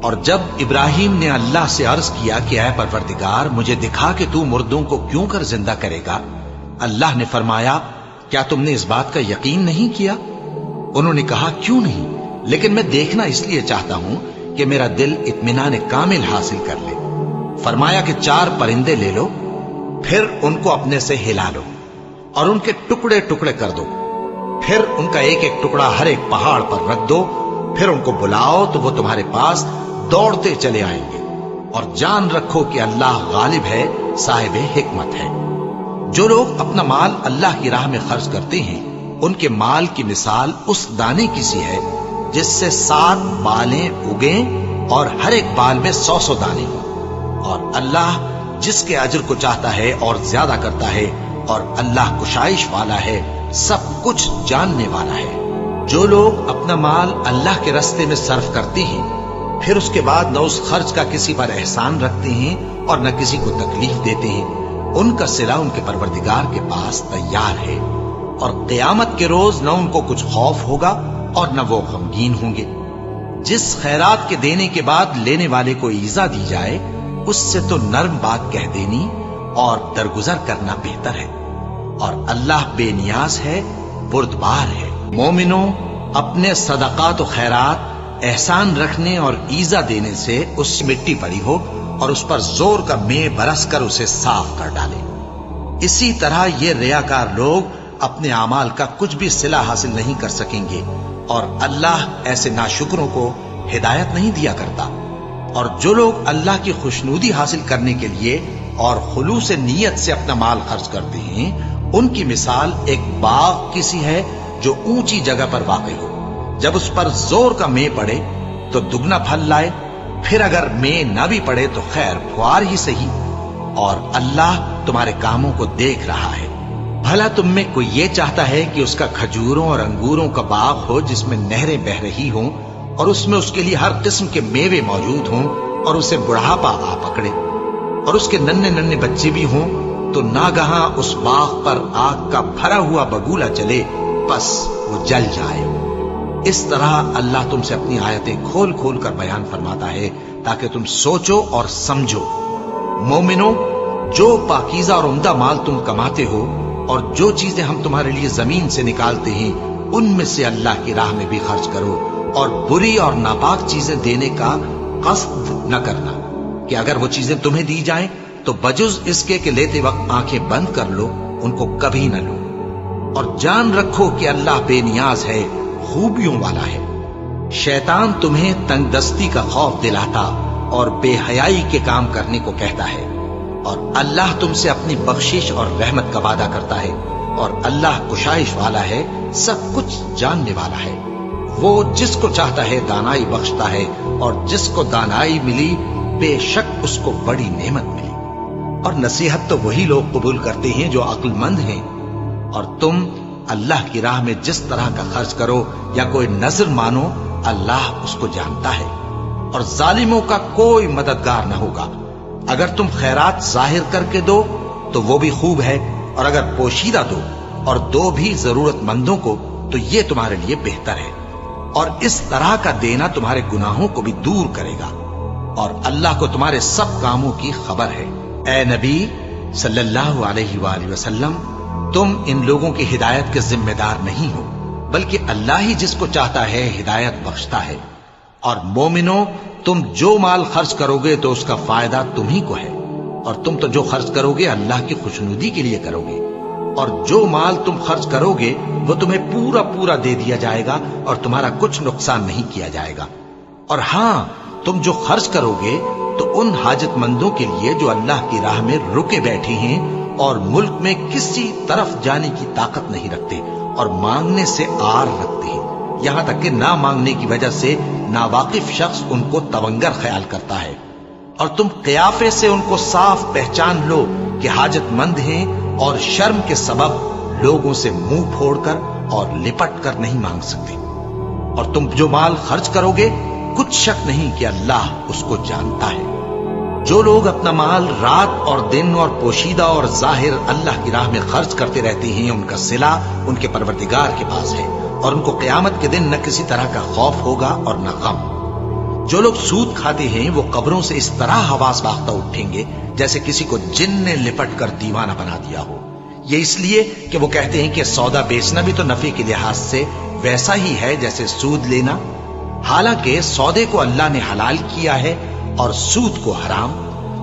اور جب ابراہیم نے اللہ سے عرض کیا کہ اے پروردگار مجھے دکھا کہ تو مردوں کو کیوں کر زندہ کرے گا، اللہ نے فرمایا کیا تم نے اس بات کا یقین نہیں کیا؟ انہوں نے کہا کیوں نہیں، لیکن میں دیکھنا اس لیے چاہتا ہوں کہ میرا دل اطمینان کامل حاصل کر لے۔ فرمایا کہ 4 پرندے لے لو، پھر ان کو اپنے سے ہلا لو اور ان کے ٹکڑے ٹکڑے کر دو، پھر ان کا ایک ایک ٹکڑا ہر ایک پہاڑ پر رکھ دو، پھر ان کو بلاؤ تو وہ تمہارے پاس دوڑتے چلے آئیں گے، اور جان رکھو کہ اللہ غالب ہے، صاحب حکمت ہے۔ جو لوگ اپنا مال اللہ کی راہ میں خرچ کرتے ہیں ان کے مال کی مثال اس دانے کی سی ہے جس سے 7 بالیں اگیں اور ہر ایک بال میں 100 دانے ہوں، اور اللہ جس کے اجر کو چاہتا ہے اور زیادہ کرتا ہے، اور اللہ کشائش والا ہے، سب کچھ جاننے والا ہے۔ جو لوگ اپنا مال اللہ کے راستے میں صرف کرتے ہیں پھر اس کے بعد نہ اس خرچ کا کسی پر احسان رکھتے ہیں اور نہ کسی کو تکلیف دیتے ہیں، ان کا صلہ ان کے پروردگار کے پاس تیار ہے، اور قیامت کے روز نہ ان کو کچھ خوف ہوگا اور نہ وہ غمگین ہوں گے۔ جس خیرات کے دینے کے بعد لینے والے کو ایذا دی جائے اس سے تو نرم بات کہہ دینی اور درگزر کرنا بہتر ہے، اور اللہ بے نیاز ہے، بردبار ہے۔ مومنوں، اپنے صدقات و خیرات احسان رکھنے اور ایذا دینے سے اس مٹی پڑی ہو اور اس پر زور کا مے برس کر اسے صاف کر ڈالے۔ اسی طرح یہ ریاکار لوگ اپنے اعمال کا کچھ بھی صلہ حاصل نہیں کر سکیں گے، اور اللہ ایسے ناشکروں کو ہدایت نہیں دیا کرتا۔ اور جو لوگ اللہ کی خوشنودی حاصل کرنے کے لیے اور خلوص نیت سے اپنا مال خرچ کرتے ہیں ان کی مثال ایک باغ کی سی ہے جو اونچی جگہ پر واقع ہو، جب اس پر زور کا مے پڑے تو دگنا پھل لائے، پھر اگر مے نہ بھی پڑے تو خیر پھوار ہی سہی، اور اللہ تمہارے کاموں کو دیکھ رہا ہے۔ بھلا تم میں کوئی یہ چاہتا ہے کہ اس کا کھجوروں اور انگوروں کا باغ ہو جس میں نہریں بہ رہی ہوں اور اس میں اس کے لیے ہر قسم کے میوے موجود ہوں، اور اسے بڑھاپا آ پکڑے اور اس کے ننھے ننھے بچے بھی ہوں، تو ناگہاں اس باغ پر آگ کا بھرا ہوا بگولا چلے، بس وہ جل جائے۔ اس طرح اللہ تم سے اپنی آیتیں کھول کھول کر بیان فرماتا ہے تاکہ تم سوچو اور سمجھو۔ مومنوں، جو پاکیزہ اور عمدہ مال تم کماتے ہو اور جو چیزیں ہم تمہارے لیے زمین سے نکالتے ہیں ان میں سے اللہ کی راہ میں بھی خرچ کرو، اور بری اور ناپاک چیزیں دینے کا قصد نہ کرنا کہ اگر وہ چیزیں تمہیں دی جائیں تو بجز اس کے کہ لیتے وقت آنکھیں بند کر لو، ان کو کبھی نہ لو، اور جان رکھو کہ اللہ بے نیاز ہے، خوبیوں والا ہے۔ شیطان تمہیں تنگ دستی کا خوف دلاتا اور بے حیائی کے کام کرنے کو کہتا ہے، اور اللہ تم سے اپنی بخشش اور رحمت کا وعدہ کرتا ہے، اور اللہ کشائش والا ہے، سب کچھ جاننے والا ہے۔ وہ جس کو چاہتا ہے دانائی بخشتا ہے، اور جس کو دانائی ملی بے شک اس کو بڑی نعمت ملی۔ اور نصیحت تو وہی لوگ قبول کرتے ہیں جو عقل مند ہیں، اور تم اللہ کی راہ میں جس طرح کا خرچ کرو یا کوئی نذر مانو اللہ اس کو جانتا ہے، اور ظالموں کا کوئی مددگار نہ ہوگا۔ اگر تم خیرات ظاہر کر کے دو تو وہ بھی خوب ہے، اور اگر پوشیدہ دو اور دو بھی ضرورت مندوں کو تو یہ تمہارے لیے بہتر ہے، اور اس طرح کا دینا تمہارے گناہوں کو بھی دور کرے گا، اور اللہ کو تمہارے سب کاموں کی خبر ہے۔ اے نبی صلی اللہ علیہ وآلہ وسلم، تم ان لوگوں کی ہدایت کے ذمہ دار نہیں ہو، بلکہ اللہ ہی جس کو چاہتا ہے ہدایت بخشتا ہے۔ اور مومنوں، تم جو مال خرچ کرو گے تو اس کا فائدہ تم ہی کو ہے، اور تم تو جو خرچ کرو گے اللہ کی خوشنودی کے لیے کرو گے، اور جو مال تم خرچ کرو گے وہ تمہیں پورا پورا دے دیا جائے گا اور تمہارا کچھ نقصان نہیں کیا جائے گا۔ اور ہاں، تم جو خرچ کرو گے تو ان حاجت مندوں کے لیے جو اللہ کی راہ میں رکے بیٹھے ہیں اور ملک میں کسی طرف جانے کی طاقت نہیں رکھتے اور مانگنے سے آر رکھتے ہیں، یہاں تک کہ نہ مانگنے کی وجہ سے ناواقف شخص ان کو تونگر خیال کرتا ہے، اور تم قیافے سے ان کو صاف پہچان لو کہ حاجت مند ہیں اور شرم کے سبب لوگوں سے منہ پھوڑ کر اور لپٹ کر نہیں مانگ سکتے۔ اور تم جو مال خرچ کرو گے کچھ شک نہیں کہ اللہ اس کو جانتا ہے۔ جو لوگ اپنا مال رات اور دن اور پوشیدہ اور ظاہر اللہ کی راہ میں خرچ کرتے رہتے ہیں، ان کا صلہ ان کے پروردگار کے پاس ہے، اور ان کو قیامت کے دن نہ کسی طرح کا خوف ہوگا اور نہ غم۔ جو لوگ سود کھاتے ہیں وہ قبروں سے اس طرح حواس باختہ اٹھیں گے جیسے کسی کو جن نے لپٹ کر دیوانہ بنا دیا ہو، یہ اس لیے کہ وہ کہتے ہیں کہ سودا بیچنا بھی تو نفع کے لحاظ سے ویسا ہی ہے جیسے سود لینا، حالانکہ سودے کو اللہ نے حلال کیا ہے اور سود کو حرام۔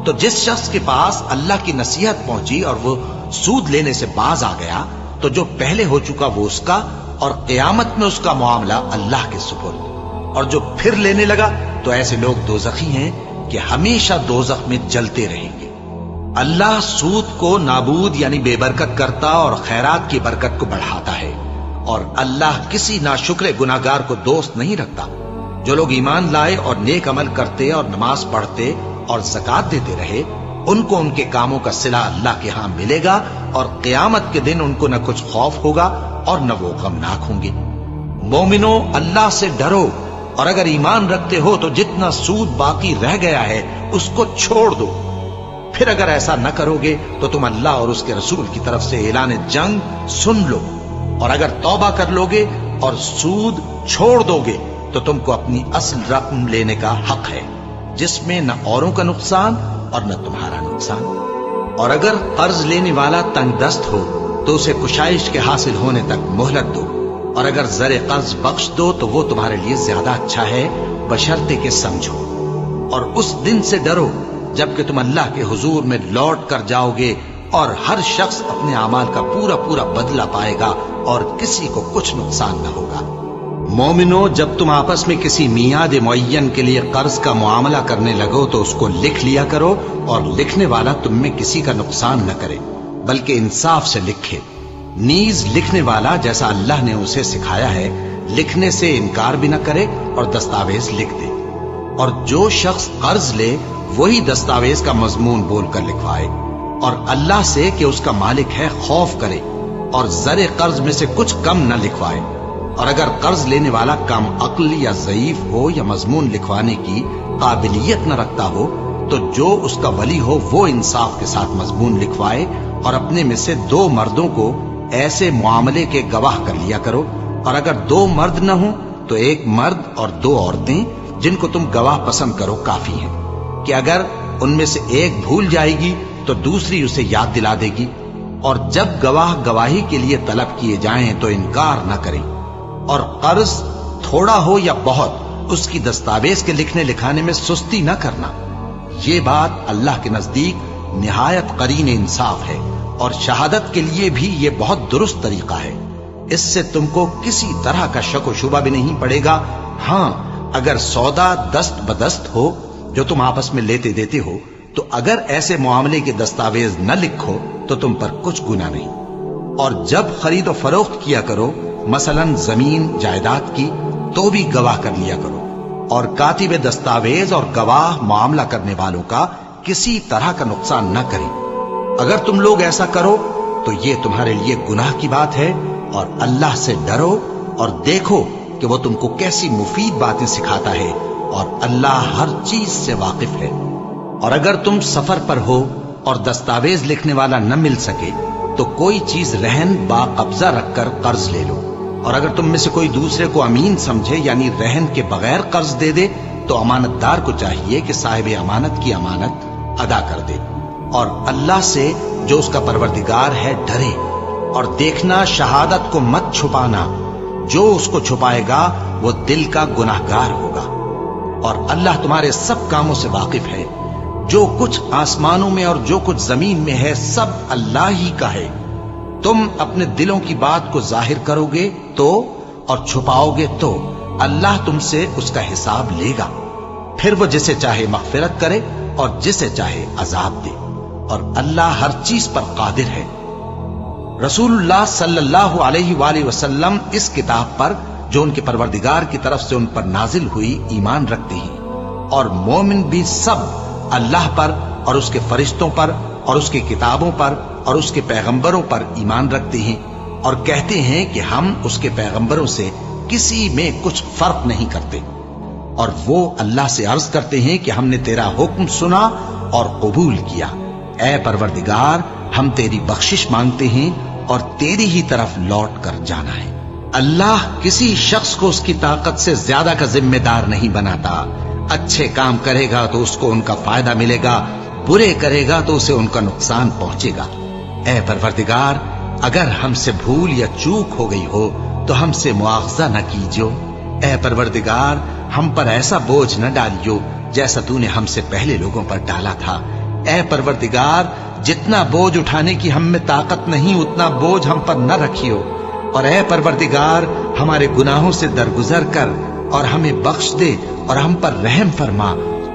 تو جس شخص کے پاس اللہ کی نصیحت پہنچی اور وہ سود لینے سے باز آ گیا تو جو پہلے ہو چکا وہ اس کا، اور قیامت میں اس کا معاملہ اللہ کے سپرد۔ اور جو پھر لینے لگا تو ایسے لوگ دوزخی ہیں کہ ہمیشہ دوزخ میں جلتے رہیں گے۔ اللہ سود کو نابود یعنی بے برکت کرتا اور خیرات کی برکت کو بڑھاتا ہے، اور اللہ کسی ناشکر گناہگار کو دوست نہیں رکھتا۔ جو لوگ ایمان لائے اور نیک عمل کرتے اور نماز پڑھتے اور زکات دیتے رہے، ان کو ان کے کاموں کا صلہ اللہ کے ہاں ملے گا، اور قیامت کے دن ان کو نہ کچھ خوف ہوگا اور نہ وہ غمناک ہوں گے۔ مومنو، اللہ سے ڈرو، اور اگر ایمان رکھتے ہو تو جتنا سود باقی رہ گیا ہے اس کو چھوڑ دو۔ پھر اگر ایسا نہ کرو گے تو تم اللہ اور اس کے رسول کی طرف سے اعلان جنگ سن لو، اور اگر توبہ کر لو گے اور سود چھوڑ دو گے تو تم کو اپنی اصل رقم لینے کا حق ہے، جس میں نہ اوروں کا نقصان اور نہ تمہارا نقصان۔ اور اگر قرض لینے والا تنگ دست ہو تو اسے کشائش کے حاصل ہونے تک مہلت دو، اور اگر زر قرض بخش دو تو وہ تمہارے لیے زیادہ اچھا ہے، بشرطے کہ سمجھو۔ اور اس دن سے ڈرو جبکہ تم اللہ کے حضور میں لوٹ کر جاؤ گے، اور ہر شخص اپنے اعمال کا پورا پورا بدلہ پائے گا اور کسی کو کچھ نقصان نہ ہوگا۔ مومنو، جب تم آپس میں کسی میعاد معین کے لیے قرض کا معاملہ کرنے لگو تو اس کو لکھ لیا کرو، اور لکھنے والا تم میں کسی کا نقصان نہ کرے بلکہ انصاف سے لکھے۔ نیز لکھنے والا جیسا اللہ نے اسے سکھایا ہے لکھنے سے انکار بھی نہ کرے اور دستاویز لکھ دے، اور جو شخص قرض لے وہی دستاویز کا مضمون بول کر لکھوائے، اور اللہ سے کہ اس کا مالک ہے خوف کرے، اور زر قرض میں سے کچھ کم نہ لکھوائے۔ اور اگر قرض لینے والا کم عقل یا ضعیف ہو یا مضمون لکھوانے کی قابلیت نہ رکھتا ہو تو جو اس کا ولی ہو وہ انصاف کے ساتھ مضمون لکھوائے، اور اپنے میں سے 2 مردوں کو ایسے معاملے کے گواہ کر لیا کرو، اور اگر 2 مرد نہ ہوں تو 1 مرد اور 2 عورتیں جن کو تم گواہ پسند کرو کافی ہیں، کہ اگر ان میں سے ایک بھول جائے گی تو دوسری اسے یاد دلا دے گی۔ اور جب گواہ گواہی کے لیے طلب کیے جائیں تو انکار نہ کریں، اور قرض تھوڑا ہو یا بہت اس کی دستاویز کے لکھنے لکھانے میں سستی نہ کرنا۔ یہ بات اللہ کے نزدیک نہایت قرین انصاف ہے، اور شہادت کے لیے بھی یہ بہت درست طریقہ ہے۔ اس سے تم کو کسی طرح کا شک و شبہ بھی نہیں پڑے گا۔ ہاں، اگر سودا دست بدست ہو جو تم آپس میں لیتے دیتے ہو تو اگر ایسے معاملے کے دستاویز نہ لکھو تو تم پر کچھ گناہ نہیں۔ اور جب خرید و فروخت کیا کرو، مثلا زمین جائیداد کی، تو بھی گواہ کر لیا کرو، اور کاتب دستاویز اور گواہ معاملہ کرنے والوں کا کسی طرح کا نقصان نہ کریں۔ اگر تم لوگ ایسا کرو تو یہ تمہارے لیے گناہ کی بات ہے، اور اللہ سے ڈرو اور دیکھو کہ وہ تم کو کیسی مفید باتیں سکھاتا ہے، اور اللہ ہر چیز سے واقف ہے۔ اور اگر تم سفر پر ہو اور دستاویز لکھنے والا نہ مل سکے تو کوئی چیز رہن با قبضہ رکھ کر قرض لے لو، اور اگر تم میں سے کوئی دوسرے کو امین سمجھے یعنی رہن کے بغیر قرض دے دے تو امانت دار کو چاہیے کہ صاحب امانت کی امانت ادا کر دے، اور اللہ سے جو اس کا پروردگار ہے ڈرے، اور دیکھنا شہادت کو مت چھپانا، جو اس کو چھپائے گا وہ دل کا گناہگار ہوگا۔ اور اللہ تمہارے سب کاموں سے واقف ہے، جو کچھ آسمانوں میں اور جو کچھ زمین میں ہے سب اللہ ہی کا ہے۔ تم اپنے دلوں کی بات کو ظاہر کرو گے تو اور چھپاؤ گے تو اللہ تم سے اس کا حساب لے گا، پھر وہ جسے چاہے مغفرت کرے اور جسے چاہے عذاب دے، اور اللہ ہر چیز پر قادر ہے۔ رسول اللہ صلی اللہ علیہ وآلہ وسلم اس کتاب پر جو ان کے پروردگار کی طرف سے ان پر نازل ہوئی ایمان رکھتے ہیں، اور مومن بھی سب اللہ پر اور اس کے فرشتوں پر اور اس کی کتابوں پر اور اس کے پیغمبروں پر ایمان رکھتے ہیں، اور کہتے ہیں کہ ہم اس کے پیغمبروں سے کسی میں کچھ فرق نہیں کرتے، اور وہ اللہ سے عرض کرتے ہیں کہ ہم نے تیرا حکم سنا اور قبول کیا۔ اے پروردگار، ہم تیری بخشش مانگتے ہیں اور تیری ہی طرف لوٹ کر جانا ہے۔ اللہ کسی شخص کو اس کی طاقت سے زیادہ کا ذمہ دار نہیں بناتا۔ اچھے کام کرے گا تو اس کو ان کا فائدہ ملے گا، برے کرے گا تو اسے ان کا نقصان پہنچے گا۔ اے پروردگار، اگر ہم سے بھول یا چوک ہو گئی ہو تو ہم سے مواخذہ نہ کیجو۔ اے پروردگار، ہم پر ایسا بوجھ نہ ڈالیو جیسا تو نے ہم سے پہلے لوگوں پر ڈالا تھا۔ اے پروردگار، جتنا بوجھ اٹھانے کی ہم میں طاقت نہیں اتنا بوجھ ہم پر نہ رکھیو، اور اے پروردگار، ہمارے گناہوں سے درگزر کر اور ہمیں بخش دے اور ہم پر رحم فرما۔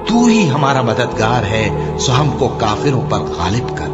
تو ہی ہمارا مددگار ہے، سو ہم کو کافروں پر غالب کر۔